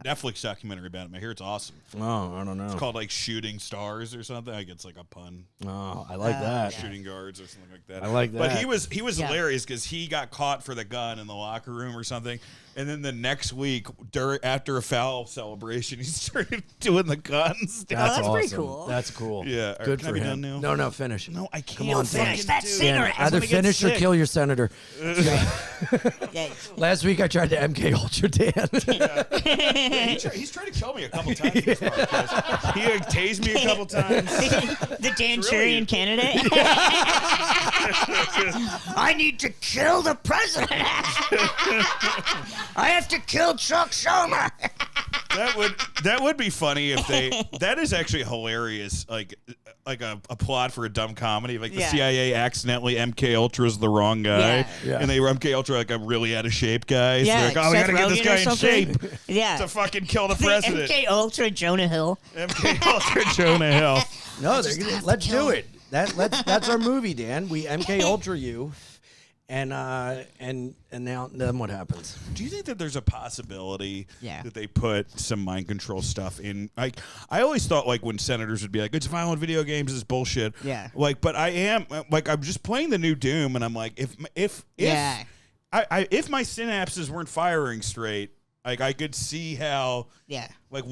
Netflix documentary about him. I hear it's awesome. Oh, I don't know. It's called like Shooting Stars or something. Like it's like a pun. Oh, I like that. Shooting guards or something like that. I like But that. he was hilarious because he got caught for the gun in the locker room or something, and then the next week, after a foul celebration, he started doing the guns. That's that's pretty awesome. cool. That's cool. Yeah. Good Can I for be him. done now? No, finish. No, I can't. Come on, Finish Dan. that cigarette. Either gonna get finish or sick. kill your senator. Yeah. Last week I tried to MK Ultra Dan. He's tried to kill me a couple times. In this podcast. He tased me a couple times. The Dan It's Cherry really- candidate. I need to kill the president. I have to kill Chuck Schumer. That would be funny if they. That is actually hilarious. Like a plot for a dumb comedy. Like the Yeah. CIA accidentally MK Ultra's the wrong guy, Yeah. Yeah. and they were MK Ultra like a really out of shape guy. So Yeah, they're like, oh, we Seth gotta get this Rogen or guy in something. shape Yeah. to fucking kill the president. MK Ultra Jonah Hill. MK Ultra Jonah Hill. No, have let's to kill do him. it. That's our movie, Dan. We MK Ultra you, and now then what happens? Do you think that there's a possibility Yeah. that they put some mind control stuff in? Like, I always thought like when senators would be like, "It's violent video games is bullshit." Yeah. Like, but I'm just playing the new Doom, and I'm like, if Yeah. if my synapses weren't firing straight, like I could see how Yeah. like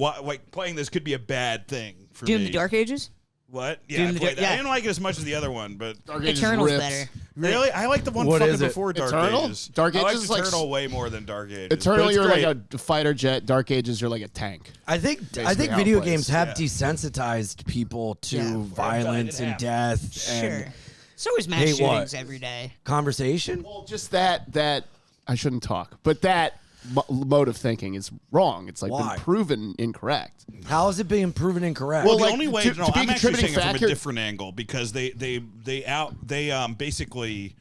playing this could be a bad thing for Doom me. the Dark Ages? What? Yeah, Doom I the played Dark- that. yeah. I didn't like it as much as the other one, but Dark Ages Eternal's rips. better. really, I like the one What fucking is it? before Dark Eternal? Ages. Dark I like Ages is like Eternal way more than Dark Ages. Eternal, but it's you're great. like a fighter jet. Dark Ages, you're like a tank. I think Basically how it video plays. games have Yeah. desensitized people to Yeah. violence and death Sure. and So is mass Hey, what? shootings every day. conversation. Well, just that I shouldn't talk, but that mode of thinking is wrong. It's like Why? been proven incorrect. How is it being proven incorrect? Well, Well, the like, only way to no, be a I'm actually contributing saying it from factor- a different angle because they basically.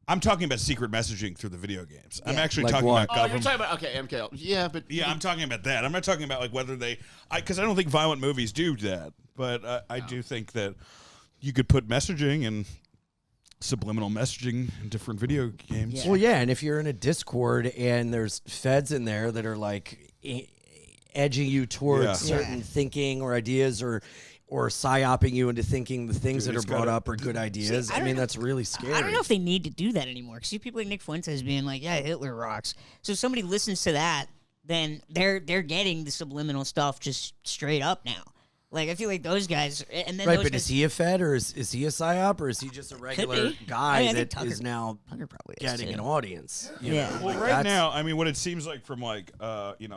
I'm talking about secret messaging through the video games. I'm Yeah. actually Like talking what? about Oh, you're government. talking about MK. Yeah, but Yeah, I'm talking about that. I'm not talking about like whether because I don't think violent movies do that, but I do think that you could put messaging and subliminal messaging in different video games. Yeah. Well, yeah, and if you're in a Discord and there's feds in there that are like edging you towards Yeah. certain Yeah. thinking or ideas or psyoping you into thinking the things Dude, that are it's brought gotta- up are good ideas. I I don't mean, know- that's really scary. I don't know if they need to do that anymore. See people like Nick Fuentes being like, "Yeah, Hitler rocks." So if somebody listens to that, then they're getting the subliminal stuff just straight up now. Like I feel like those guys, and then Right, those but guys, is he a Fed or is he a psyop or is he just a regular be. guy I think that is now Tucker probably is, getting too. an audience? You Yeah. know? Well, Like, right that's- now, I mean, what it seems like from like,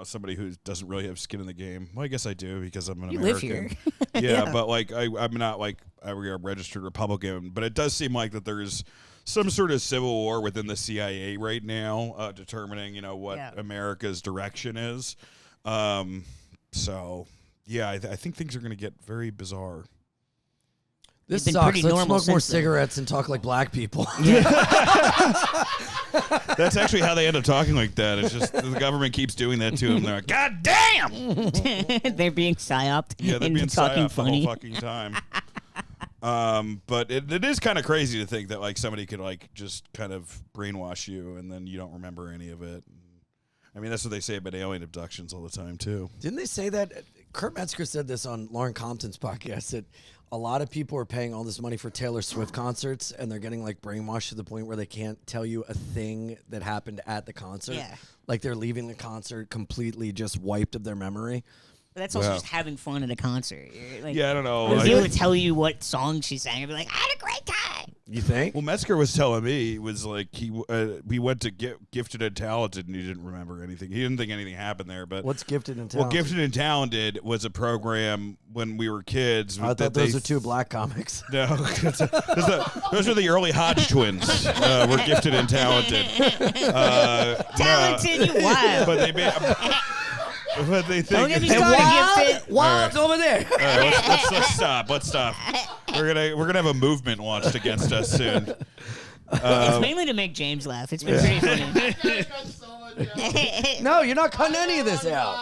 somebody who doesn't really have skin in the game. Well, I guess I do because I'm an You live American. here. Yeah, Yeah. but like, I'm not like a registered Republican. But it does seem like that there's some sort of civil war within the CIA right now, determining what Yeah. America's direction is. So yeah, I think things are going to get very bizarre. This They've been sucks. pretty Let's normal smoke more since then. cigarettes and talk like black people. That's actually how they end up talking like that. It's just the government keeps doing that to them. They're like, God damn! They're being psyoped Yeah, they're and being talking psyoped the funny. whole fucking time. But it is kind of crazy to think that like somebody could like just kind of brainwash you and then you don't remember any of it. I mean, that's what they say about alien abductions all the time too. Didn't they say that? Kurt Metzger said this on Lauren Compton's podcast that a lot of people are paying all this money for Taylor Swift concerts and they're getting like brainwashed to the point where they can't tell you a thing that happened at the concert. Yeah. Like they're leaving the concert completely just wiped of their memory. But that's also Wow. just having fun at a concert. You're like, Yeah, I don't know. I'll Like- be able to tell you what song she sang. I'd be like, I had a great time. You think? Well, Metzger was telling me was like he went to Gifted and Talented and he didn't remember anything. He didn't think anything happened there. But What's Gifted and well, Talented? Gifted and Talented was a program when we were kids. I thought those were two black comics. No, those are the early Hodge twins. Were Gifted and Talented. Talented, you wild. But they made. But they think. Don't get me All started, Gifted. Wild's over there. right, let's stop. Let's stop. We're gonna have a movement launched against us soon. It's mainly to make James laugh. It's been pretty funny. No, you're not cutting any of this out.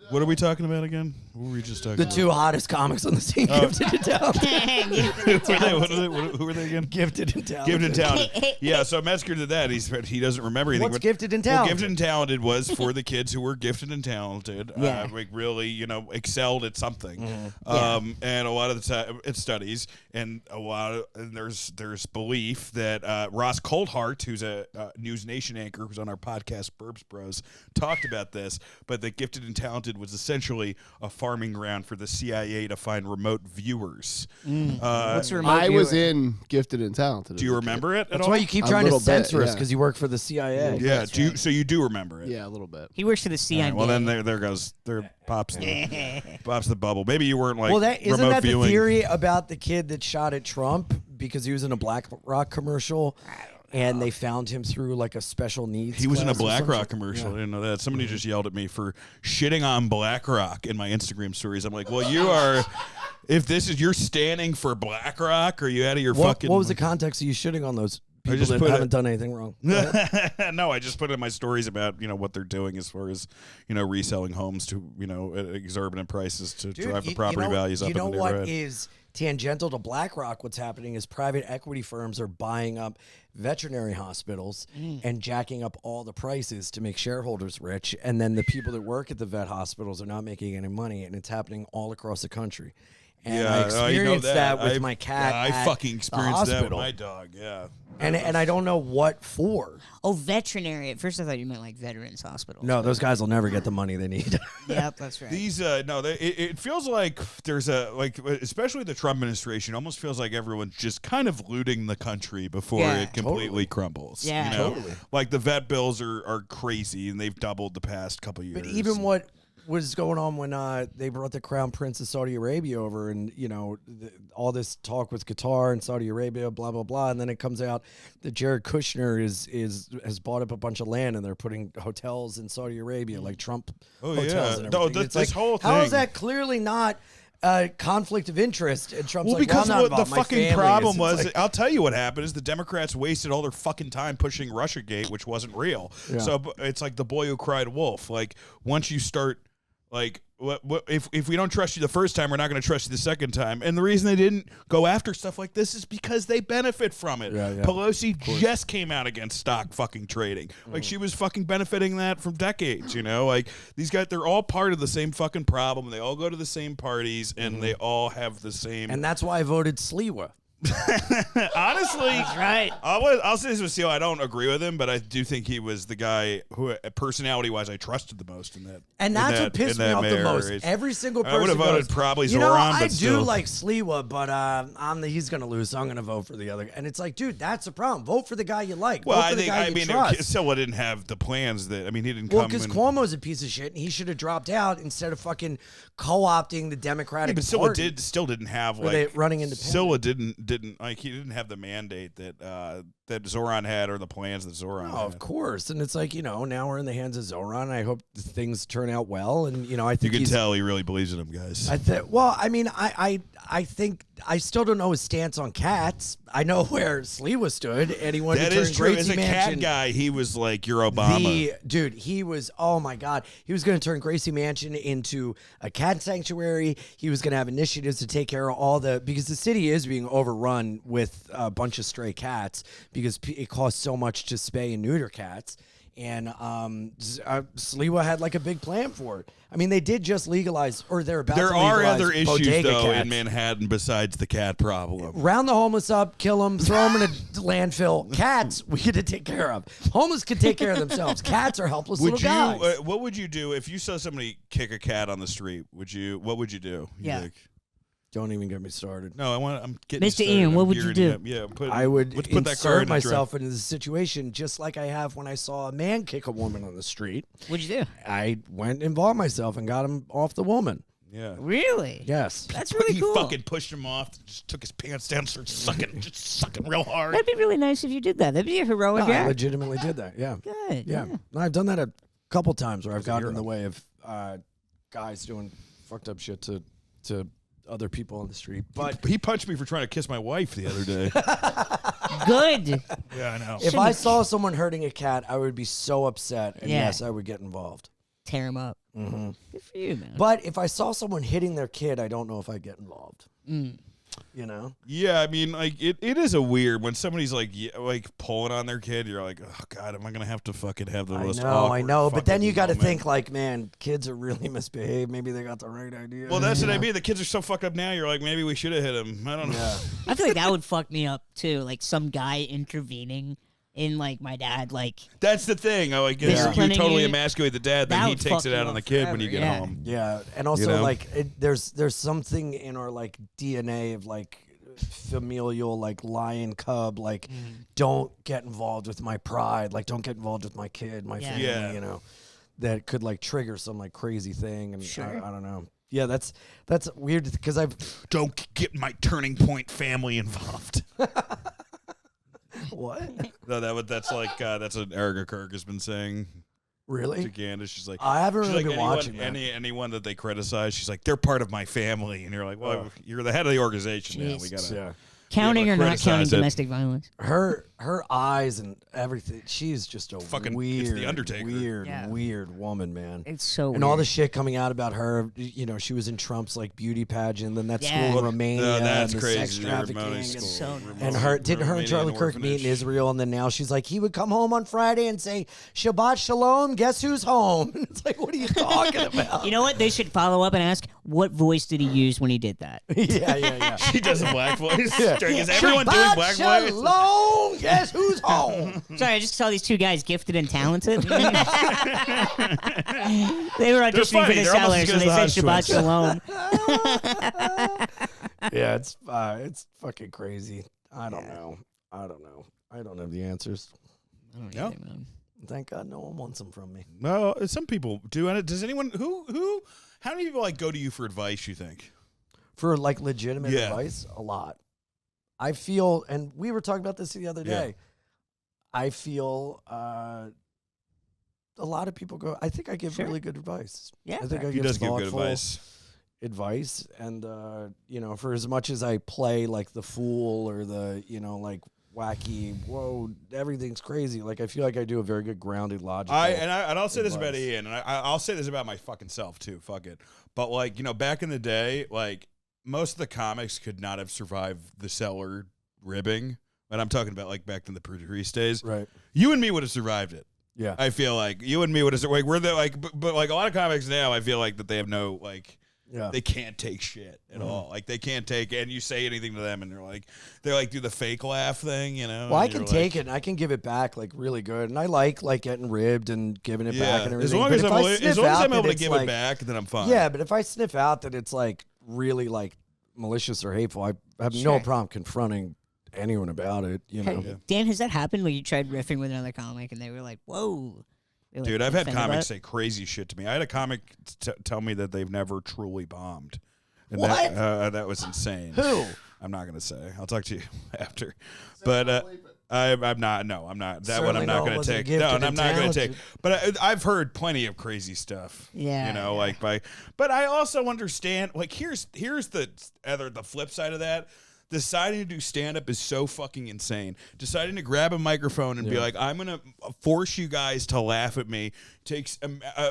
What are we talking about again? What were we just talking The about? two hottest comics on the scene, Gifted and Talented. Who were they again? Gifted and Talented. Gifted and Talented. Yeah, so Metzger did that. He doesn't remember anything. What's but- Gifted and Well, Talented? Gifted and Talented was for the kids who were gifted and talented, Yeah. like really, excelled at something. And a lot of the time it studies, and there's belief that Ross Coldhart, who's a News Nation anchor, who's on our podcast Burbs Bros, talked about this, but that Gifted and Talented was essentially a farming ground for the CIA to find remote viewers. What's remote I was viewer? in Gifted and Talented. Do you remember it at That's all? why you keep A trying to little bit, censor us yeah. because you work for the CIA. Yeah, so you do remember it. Yeah, a little bit. He works for the All CIA. right, well then there pops the bubble. Maybe you weren't like Well, isn't remote that viewing. the theory about the kid that shot at Trump because he was in a BlackRock commercial and they found him through like a special needs He was in a class or something? BlackRock commercial. I didn't know that. Somebody just yelled at me for shitting on BlackRock in my Instagram stories. I'm like, well, you are. If this is you're standing for BlackRock, are you out of your What fucking? was the context of you shitting on those people just that put haven't it- done anything wrong? No, I just put in my stories about what they're doing as far as reselling homes to at exorbitant prices to drive the property values up You know in the what neighborhood. is tangential to BlackRock? What's happening is private equity firms are buying up veterinary hospitals and jacking up all the prices to make shareholders rich, and then the people that work at the vet hospitals are not making any money, and it's happening all across the country. And I experienced that with my cat. I at fucking the experienced that with hospital. my dog. Yeah. And I don't know what for. Oh, veterinary. At first I thought you meant like veterans hospital. No, those guys will never get the money they need. Yep, that's right. These it feels like there's especially the Trump administration almost feels like everyone's just kind of looting the country before Yeah, it completely crumbles. Yeah. Totally. Like the vet bills are crazy and they've doubled the past couple years. But even what was going on when they brought the Crown Prince of Saudi Arabia over, and all this talk with Qatar and Saudi Arabia, blah blah blah, and then it comes out that Jared Kushner has bought up a bunch of land and they're putting hotels in Saudi Arabia, like Trump hotels yeah. and No, everything. It's this like, whole how thing- is that clearly not a conflict of interest? And Trump's Well, like, because well, I'm not what the involved. My fucking family problem is. was, It's like, I'll tell you what happened is the Democrats wasted all their fucking time pushing Russiagate, which wasn't real. Yeah. So it's like the boy who cried wolf. Like once you start, like, if we don't trust you the first time, we're not going to trust you the second time. And the reason they didn't go after stuff like this is because they benefit from it. Yeah, yeah. Pelosi just came out against stock fucking trading. Like she was fucking benefiting that from decades, Like these guys, they're all part of the same fucking problem. They all go to the same parties and they all have the same. and that's why I voted Sliwa. Honestly, That's right. I'll say this with Seal. I don't agree with him, but I do think he was the guy who, personality-wise, I trusted the most in that. And that's what pissed me off the most. Race. Every single person I would have voted goes, probably Zoran, you know, I but do still. like Sliwa, but he's going to lose, so I'm going to vote for the other. And it's like, dude, that's the problem. Vote for the guy you like. Well, vote for I the think guy you trust. Silla didn't have the plans that. I mean, he didn't Well, come. because Cuomo's a piece of shit, and he should have dropped out instead of fucking co-opting the Democratic but Silla Party. still didn't have Were they like running independent? Silla didn't like he didn't have the mandate that that Zoran had or the plans that Zoran Oh, had. of course. And it's like, now we're in the hands of Zoran. I hope things turn out well. And, I think You can tell he really believes in him, guys. I think I still don't know his stance on cats. I know where Sliwa stood, and he wanted That to turn is true. As Gracie a Mansion. cat guy, he was like your Obama. Dude, he was, oh my God. He was going to turn Gracie Mansion into a cat sanctuary. He was going to have initiatives to take care of because the city is being overrun with a bunch of stray cats because it costs so much to spay and neuter cats. And Sliwa had like a big plan for it. I mean, they did just legalize, or they're about to There legalize are other issues, bodega though, cats. in Manhattan besides the cat problem. Round the homeless up, kill them, throw them in a landfill. Cats, we get to take care of. Homeless can take care of themselves. Cats are helpless little guys. What would you do if you saw somebody kick a cat on the street? What would you do? Yeah. Don't even get me started. No, I'm getting Mr. started. Ian, what I'm would you gearing do? up. Yeah, I would let's put that car insert in myself into the situation just like I have when I saw a man kick a woman on the street. What'd you do? I went and involved myself and got him off the woman. Yeah. Really? Yes. That's really cool. He fucking pushed him off, just took his pants down, started sucking real hard. That'd be really nice if you did that. That'd be a heroic No, I act. legitimately did that. Yeah. Good. Yeah. No, I've done that a couple times where I've gotten in the way of guys doing fucked up shit to other people on the street. But He punched me for trying to kiss my wife the other day. Good. Yeah, I know. if I saw someone hurting a cat, I would be so upset. And Yeah. yes, I would get involved. Tear him up. Mm-hmm. Good for you, man. But if I saw someone hitting their kid, I don't know if I'd get involved. Mm. Yeah, I mean, like it is a weird when somebody's like pulling on their kid. You're like, oh god, am I gonna have to fucking have the most? I know. But then you got to moment. think like, man, kids are really misbehaved. Maybe they got the right idea. Well, that's what I mean. The kids are so fucked up now. You're like, maybe we should have hit him. I don't know. Yeah. I feel like that would fuck me up too. Like some guy intervening in like my dad. Like That's the thing. I guess you Disciplining totally you. emasculate the dad, That then he would takes fuck it you out on up the kid when forever, you get yeah. home. Yeah, and also know? like there's something in our like DNA of like familial like lion cub like don't get involved with my pride, like don't get involved with my kid, my family, Yeah. that could like trigger some like crazy thing, and Sure. I don't know. Yeah, that's weird because I've Don't get my turning point family involved. what No, that's like that's what Erica Kirk has been saying to really. Candace. She's like, I haven't she's really like been watching that. anyone that they criticize. She's like, they're part of my family, and you're like, well, you're the head of the organization now. We Jesus. gotta. Yeah. counting Yeah, or but not counting criticize it. domestic violence. Her eyes and everything. She's just a Fucking- weird, it's the Undertaker. Yeah. weird woman, man. It's so And all the weird. shit coming out about her, she was in Trump's like beauty pageant, then that Yeah. school in Romania, No, that's and the sex crazy. trafficking, Remote and, So and her didn't her and Charlie Kirk meet in Israel, and then now she's like, he would come home on Friday and say, Shabbat Shalom, guess who's home? And it's like, what are you talking about? You know what? They should follow up and ask what voice did he use when he did that. yeah. She does a black voice. Yeah. Is everyone doing Shabbat black voice? Shalom, guess who's home? Sorry, I just saw these two guys gifted and talented. They were auditioning for funny. the They're almost Cellar, as so good they as said the Hodge Shabbat Shalom. Yeah, it's fucking crazy. I don't know. I don't have the answers. No. Thank God no one wants them from me. No, some people do. And does anyone who? How many people like go to you for advice? You think? For like legitimate Yeah. advice, a lot. I feel, and we were talking about this the other day. I feel a lot of people go. I think I give Sure. really good advice. Yeah. I think I He give does give good thoughtful advice. and for as much as I play like the fool or the like wacky, whoa, everything's crazy. Like I feel like I do a very good grounded logical. I'll say this about advice. Ian, and I'll say this about my fucking self too. Fuck it. But like back in the day, like most of the comics could not have survived the Cellar ribbing. And I'm talking about like back in the Patrice days. Right. You and me would have survived it. Yeah. I feel like you and me would have like we're the like, but like a lot of comics now, I feel like that they have no like. they can't take shit at all. Like they can't take, and you say anything to them, and they're like do the fake laugh thing, you know. Well, I can take it and I can give it back like really good, and I like getting ribbed and giving it back and everything. As long as I'm able to give like, it back, then I'm fine. Yeah, but if I sniff out that it's like really like malicious or hateful, I have no problem confronting anyone about it. You know, Dan, has that happened when you tried riffing with another comic and they were like, "Whoa"? Like, dude, I've had comics say crazy shit to me. I had a comic tell me that they've never truly bombed. And what? That was insane. Who? I'm not going to say. I'll talk to you after. But I'm not. No, I'm not. That one I'm not going to take. No, and I'm not going to take. But I've heard plenty of crazy stuff. Yeah. You know, like by. But I also understand. Like here's the flip side of that. Deciding to do stand-up is so fucking insane. Deciding to grab a microphone and be like, I'm going to force you guys to laugh at me takes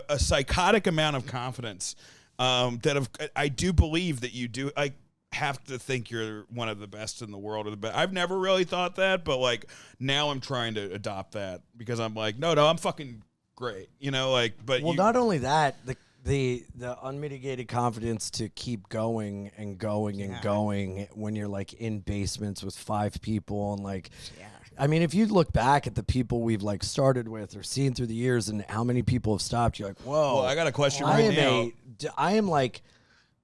a psychotic amount of confidence I do believe that you do. I have to think you're one of the best in the world. Or the best. I've never really thought that, but like now I'm trying to adopt that because I'm like, no, I'm fucking great. You know, like, but not only that, the unmitigated confidence to keep going and going and going when you're like in basements with 5 people and like I mean, if you look back at the people we've like started with or seen through the years and how many people have stopped, you're like, whoa. Well, I got a question right now. I am like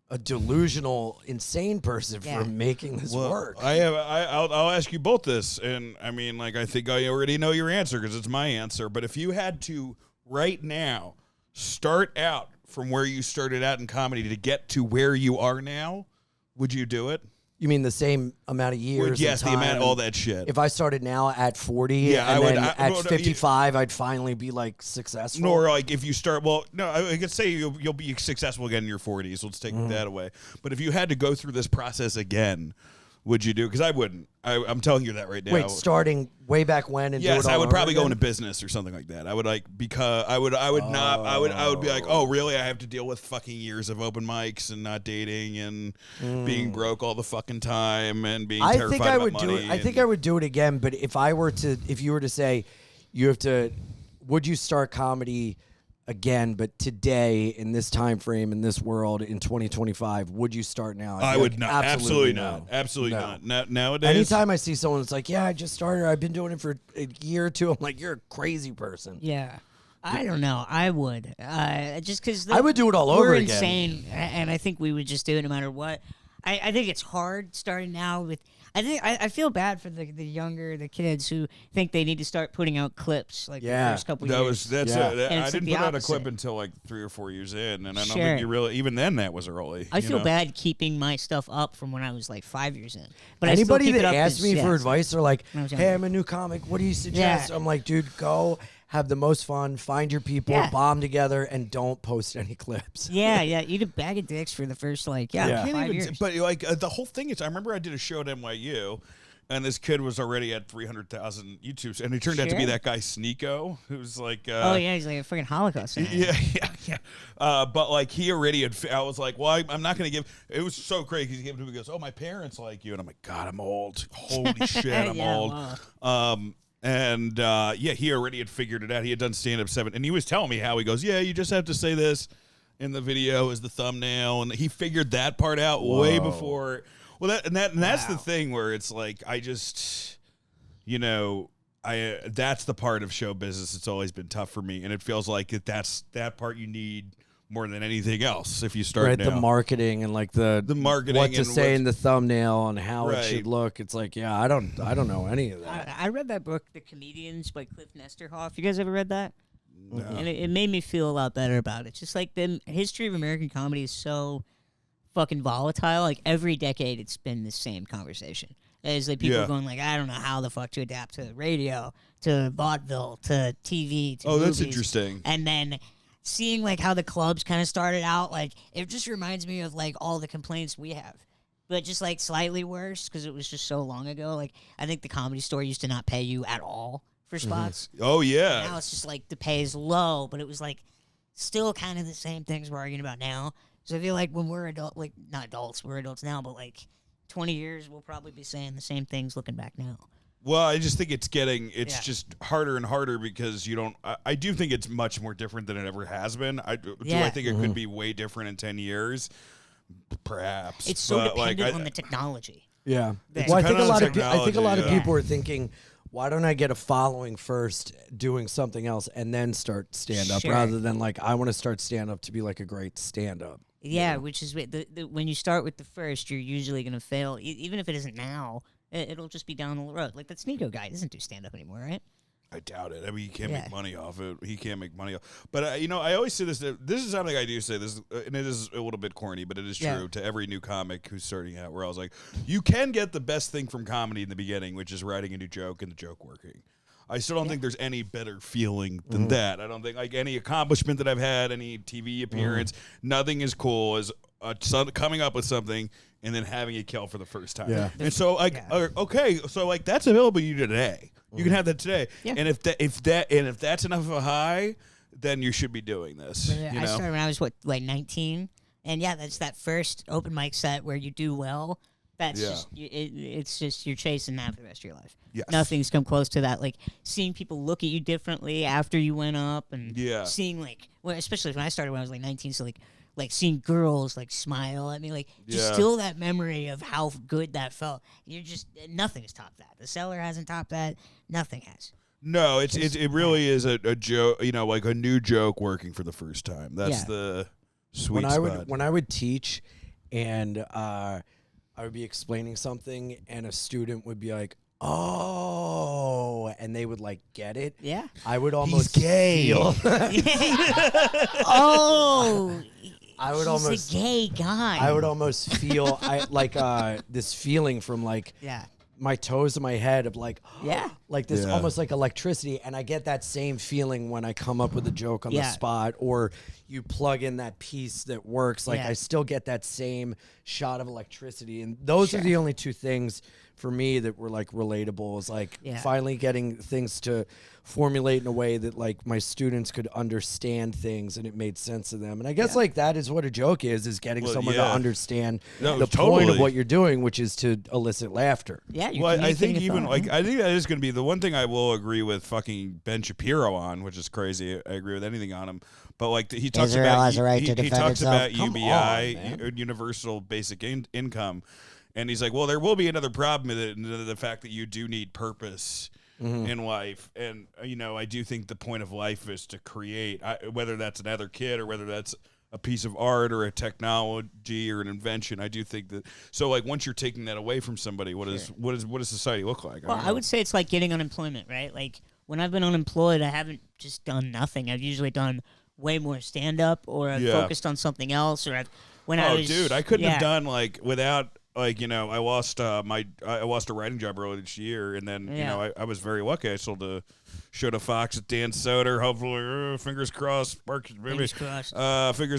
a delusional, insane person for making this work. I'll ask you both this, and I mean, like, I think I already know your answer because it's my answer. But if you had to right now start out from where you started out in comedy to get to where you are now, would you do it? You mean the same amount of years? Yes, the amount, all that shit. If I started now at 40, and I would. Then at 55, I'd finally be like successful. Or like if you start, well, no, I could say you'll be successful again in your 40s. Let's take that away. But if you had to go through this process again, would you do? Because I wouldn't. I'm telling you that right now. Wait, starting way back when and do it all I would probably again? go into business or something like that. I would like because I would be like, oh really? I have to deal with fucking years of open mics and not dating and being broke all the fucking time and being terrified about money. I think I would do it again. But if you were to say, you have to, would you start comedy again, but today in this time frame in this world in 2025, would you start now? I would not. Absolutely no. not. Absolutely No. not. Nowadays, anytime I see someone that's like, yeah, I just started, I've been doing it for a year or two, I'm like, you're a crazy person. Yeah. I don't know. I would. Just because I would do it all over again. We're insane, and I think we would just do it no matter what. I think it's hard starting now with. I feel bad for the kids who think they need to start putting out clips like the first couple years. I didn't put out a clip opposite. until like 3 or 4 years in, and I don't Sure. think you really. Even then, that was early. I feel bad keeping my stuff up from when I was like 5 years in. But anybody I still keep that it up asks me for advice, they're like, When I was "Hey, younger. I'm a new comic. What do you suggest?" I'm like, "Dude, go have the most fun, find your people, bomb together, and don't post any clips." Yeah, eat a bag of dicks for the first I 5 can't years. even, but like the whole thing is, I remember I did a show at NYU, and this kid was already at 300,000 YouTubes, and he turned out to be that guy Sneeko, who's like, he's like a freaking Holocaust fan. Yeah. But like he already had. I was like, well, I'm not going to give. It was so crazy. He gave it to me. He goes, "Oh, my parents like you," and I'm like, "God, I'm old. Holy shit, I'm old." Wow. He already had figured it out. He had done stand-up 7, and he was telling me how he goes, "Yeah, you just have to say this in the video as the thumbnail," and he figured that part out way before. Well, that's the thing where it's like I just, that's the part of show business that's always been tough for me, and it feels like that's that part you need more than anything else if you start now. The marketing and like the marketing, what to and say in the thumbnail and how Right. it should look. It's like, I don't know any of that. I read that book, The Comedians by Cliff Nesterhoff. You guys ever read that? No. And it made me feel a lot better about it. Just like the history of American comedy is so fucking volatile. Like every decade, it's been the same conversation. It's like people going like, I don't know how the fuck to adapt to radio, to vaudeville, to TV, to that's movies. interesting. And then seeing like how the clubs kind of started out, like it just reminds me of like all the complaints we have, but just like slightly worse because it was just so long ago. Like I think the Comedy Store used to not pay you at all for spots. Oh yeah. Now it's just like the pay is low, but it was like still kind of the same things we're arguing about now. So I feel like when we're not adults, we're adults now, but like 20 years, we'll probably be saying the same things looking back now. Well, I just think it's just harder and harder because I do think it's much more different than it ever has been. I think it could be way different in 10 years. perhaps. It's so but, dependent like, on the technology. Yeah. It's Well, I think a dependent on lot of technology, people are thinking, why don't I get a following first, doing something else, and then start stand up, Sure. rather than like I want to start stand up to be like a great stand up. Yeah, which is when you start with the first, you're usually going to fail. Even if it isn't now, it'll just be down the road. Like that Sneeko guy doesn't do stand up anymore, right? I doubt it. I mean, he can't Yeah. make money off it. He can't make money off. But I always say this. This is something I do say this, and it is a little bit corny, but it is true Yeah. to every new comic who's starting out. Where I was like, you can get the best thing from comedy in the beginning, which is writing a new joke and the joke working. I still don't think there's any better feeling than that. I don't think like any accomplishment that I've had, any TV appearance, nothing as cool as coming up with something and then having it kill for the first time. Yeah. And so like, okay, so like that's available to you today. You can have that today. Yeah. And if that's enough of a high, then you should be doing this. I You know? started when I was 19, and that's that first open mic set where you do well. That's just it's just you're chasing that for the rest of your life. Yes. Nothing's come close to that. Like seeing people look at you differently after you went up, and seeing like, well, especially when I started when I was like 19, so like seeing girls like smile at me, like just still that memory of how good that felt. You're just nothing has topped that. The Cellar hasn't topped that. Nothing has. No, it really is a joke. You know, like a new joke working for the first time. That's the sweet spot. When I would teach, and I would be explaining something, and a student would be like, "Oh," and they would like get it. Yeah. I would almost gay. feel. Oh. I would He's almost. a gay guy. I would almost feel this feeling from like my toes in my head of like like this almost like electricity, and I get that same feeling when I come up with a joke on the spot, or you plug in that piece that works. Like I still get that same shot of electricity, and those are the only two things for me that were like relatable. Is like finally getting things to formulate in a way that like my students could understand things and it made sense to them. And I guess like that is what a joke is getting someone to understand the point of what you're doing, which is to elicit laughter. Yeah. Well, I think even like I think that is going to be the one thing I will agree with fucking Ben Shapiro on, which is crazy. I agree with anything on him, but like he talks Israel about has a right to he defend talks itself. about Come UBI, on, universal basic income, and he's like, well, there will be another problem with it, and the fact that you do need purpose. In life, and you know, I do think the point of life is to create, whether that's another kid or whether that's a piece of art or a technology or an invention. I do think that. So, like, once you're taking that away from somebody, what does society look like? Well, I would say it's like getting unemployment, right? Like when I've been unemployed, I haven't just done nothing. I've usually done way more stand up, or I've focused on something else, or I was. Dude, I couldn't have done like without. Like, you know, I lost a writing job earlier this year, and then you know I was very lucky. I sold a show to Fox at Dan Soder. Hopefully, fingers crossed. Fingers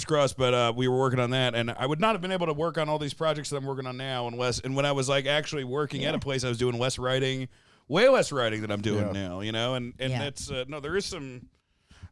crossed. But we were working on that, and I would not have been able to work on all these projects that I'm working on now unless. And when I was like actually working at a place, I was doing less writing, way less writing than I'm doing now. You know, and that's no, there is some.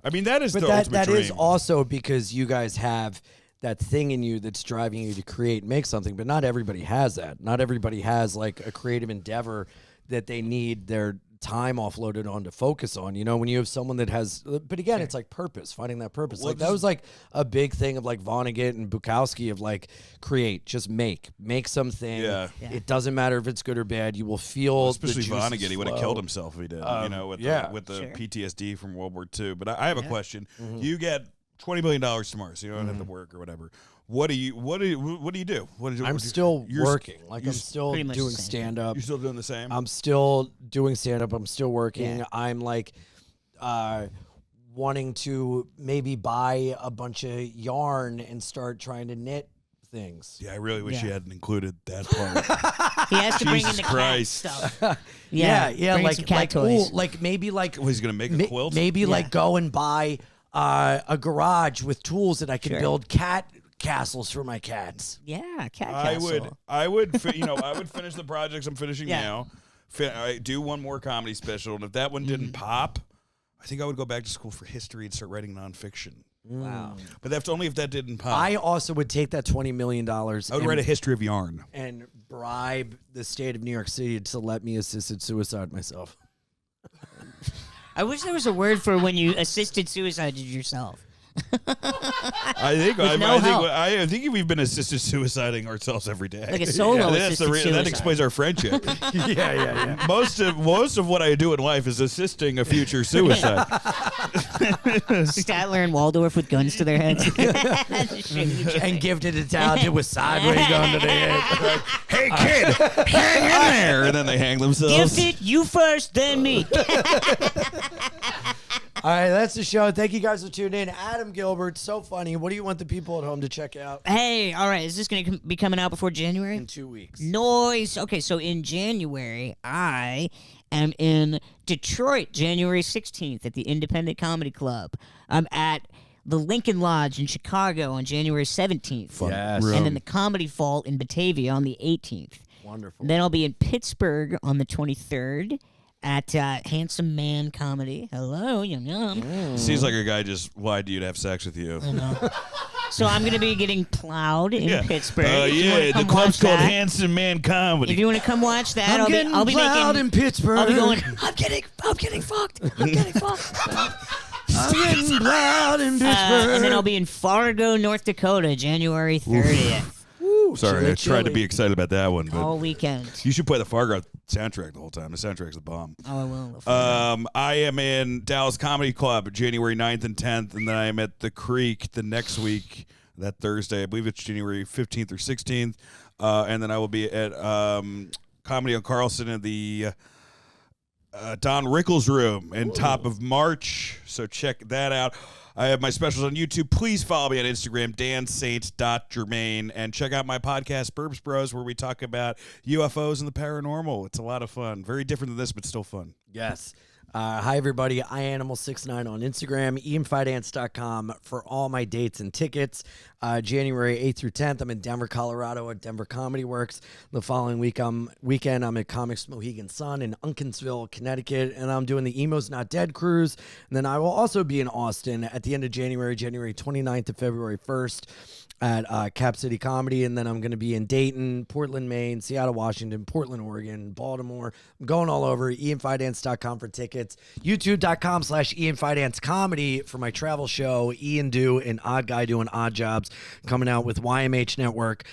I mean, that is the ultimate that dream. is also because you guys have that thing in you that's driving you to create and make something, but not everybody has that. Not everybody has like a creative endeavor that they need their time offloaded on to focus on. You know, when you have someone that has, but again, it's like purpose, finding that purpose. Like that was like a big thing of like Vonnegut and Bukowski of like create, just make something. Yeah. It doesn't matter if it's good or bad. You will feel, especially the juices Vonnegut. He would have flow. killed himself if he did. You know, with the PTSD from World War II. But I have a question. You get $20 million tomorrow, so you don't have to work or whatever. What do you do? I'm still working. Like I'm still pretty much doing the same. stand up. You're still doing the same? I'm still doing stand up. I'm still working. Yeah. I'm like wanting to maybe buy a bunch of yarn and start trying to knit things. Yeah, I really wish you hadn't included that part. He has to bring in Jesus the Christ. cat stuff. Yeah, bring some cat toys. like maybe like He's gonna make a quilt. maybe like go and buy a garage with tools that I can build cat castles for my cats. Yeah, cat I castle. would finish the projects I'm finishing now. I do one more comedy special, and if that one didn't pop, I think I would go back to school for history and start writing nonfiction. Wow. But that's only if that didn't pop. I also would take that $20 million. I would write a history of yarn and bribe the state of New York City to let me assisted suicide myself. I wish there was a word for when you assisted suicide yourself. I think we've been assisted suiciding ourselves every day. Like a solo assisted suicide. That explains our friendship. Yeah. Most of what I do in life is assisting a future suicide. Statler and Waldorf with guns to their heads. And gifted a talented with sideways gun to the head. Hey kid, hang in there, and then they hang themselves. Gifted, you first, then me. All right, that's the show. Thank you guys for tuning in. Adam Gilbert, so funny. What do you want the people at home to check out? Hey, all right. Is this going to be coming out before January? In 2 weeks. Noise. Okay, so in January, I am in Detroit, January 16th at the Independent Comedy Club. I'm at the Lincoln Lodge in Chicago on January 17th. Yes. And then the Comedy Vault in Batavia on the 18th. Wonderful. And then I'll be in Pittsburgh on the 23rd. At Handsome Man Comedy. Hello, yum yum. Seems like a guy just lied to you to have sex with you. I know. So I'm going to be getting plowed in Pittsburgh. The club's called Handsome Man Comedy. If you want to come watch that, I'll be plowed in Pittsburgh. I'll be going, I'm getting fucked. I'm getting fucked. I'm getting plowed in Pittsburgh. And then I'll be in Fargo, North Dakota, January 30th. Sorry, I tried to be excited about that one, but all weekend. You should play the Fargo soundtrack the whole time. The soundtrack's the bomb. Oh, I will. I am in Dallas Comedy Club January 9th and 10th, and then I am at the Creek the next week, that Thursday. I believe it's January 15th or 16th. And then I will be at Comedy on Carlson in the Don Rickles Room in top of March. So check that out. I have my specials on YouTube. Please follow me on Instagram, dansaint.germain, and check out my podcast, Burbs Bros, where we talk about UFOs and the paranormal. It's a lot of fun. Very different than this, but still fun. Yes. Hi, everybody. iAnimal69 on Instagram, ianfidance.com for all my dates and tickets. January 8th through 10th, I'm in Denver, Colorado at Denver Comedy Works. The following weekend, I'm at Comics Mohegan Sun in Uncasville, Connecticut, and I'm doing the Emo's Not Dead cruise. And then I will also be in Austin at the end of January 29th to February 1st. At Cap City Comedy, and then I'm going to be in Dayton, Portland, Maine, Seattle, Washington, Portland, Oregon, Baltimore. I'm going all over. ianfidance.com for tickets. YouTube.com/ianfidance comedy for my travel show. Ian Do and Odd Guy Doing Odd Jobs coming out with YMH Network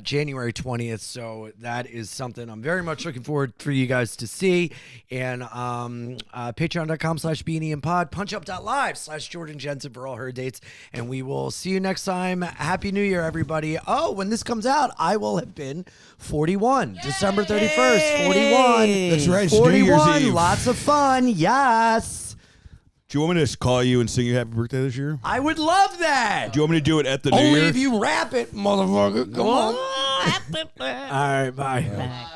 January 20th. So that is something I'm very much looking forward for you guys to see. And patreon.com/beanianpod, punchup.live/Jordan Jensen for all her dates. And we will see you next time. Happy New Year, everybody. Oh, when this comes out, I will have been 41. Yay! December 31st, 41. That's right. It's 41. New Year's Eve. Lots of fun. Yes. Do you want me to just call you and sing you happy birthday this year? I would love that. Do you want me to do it at the New Only Year? if you rap it, motherfucker. Come on. All right, bye. Bye.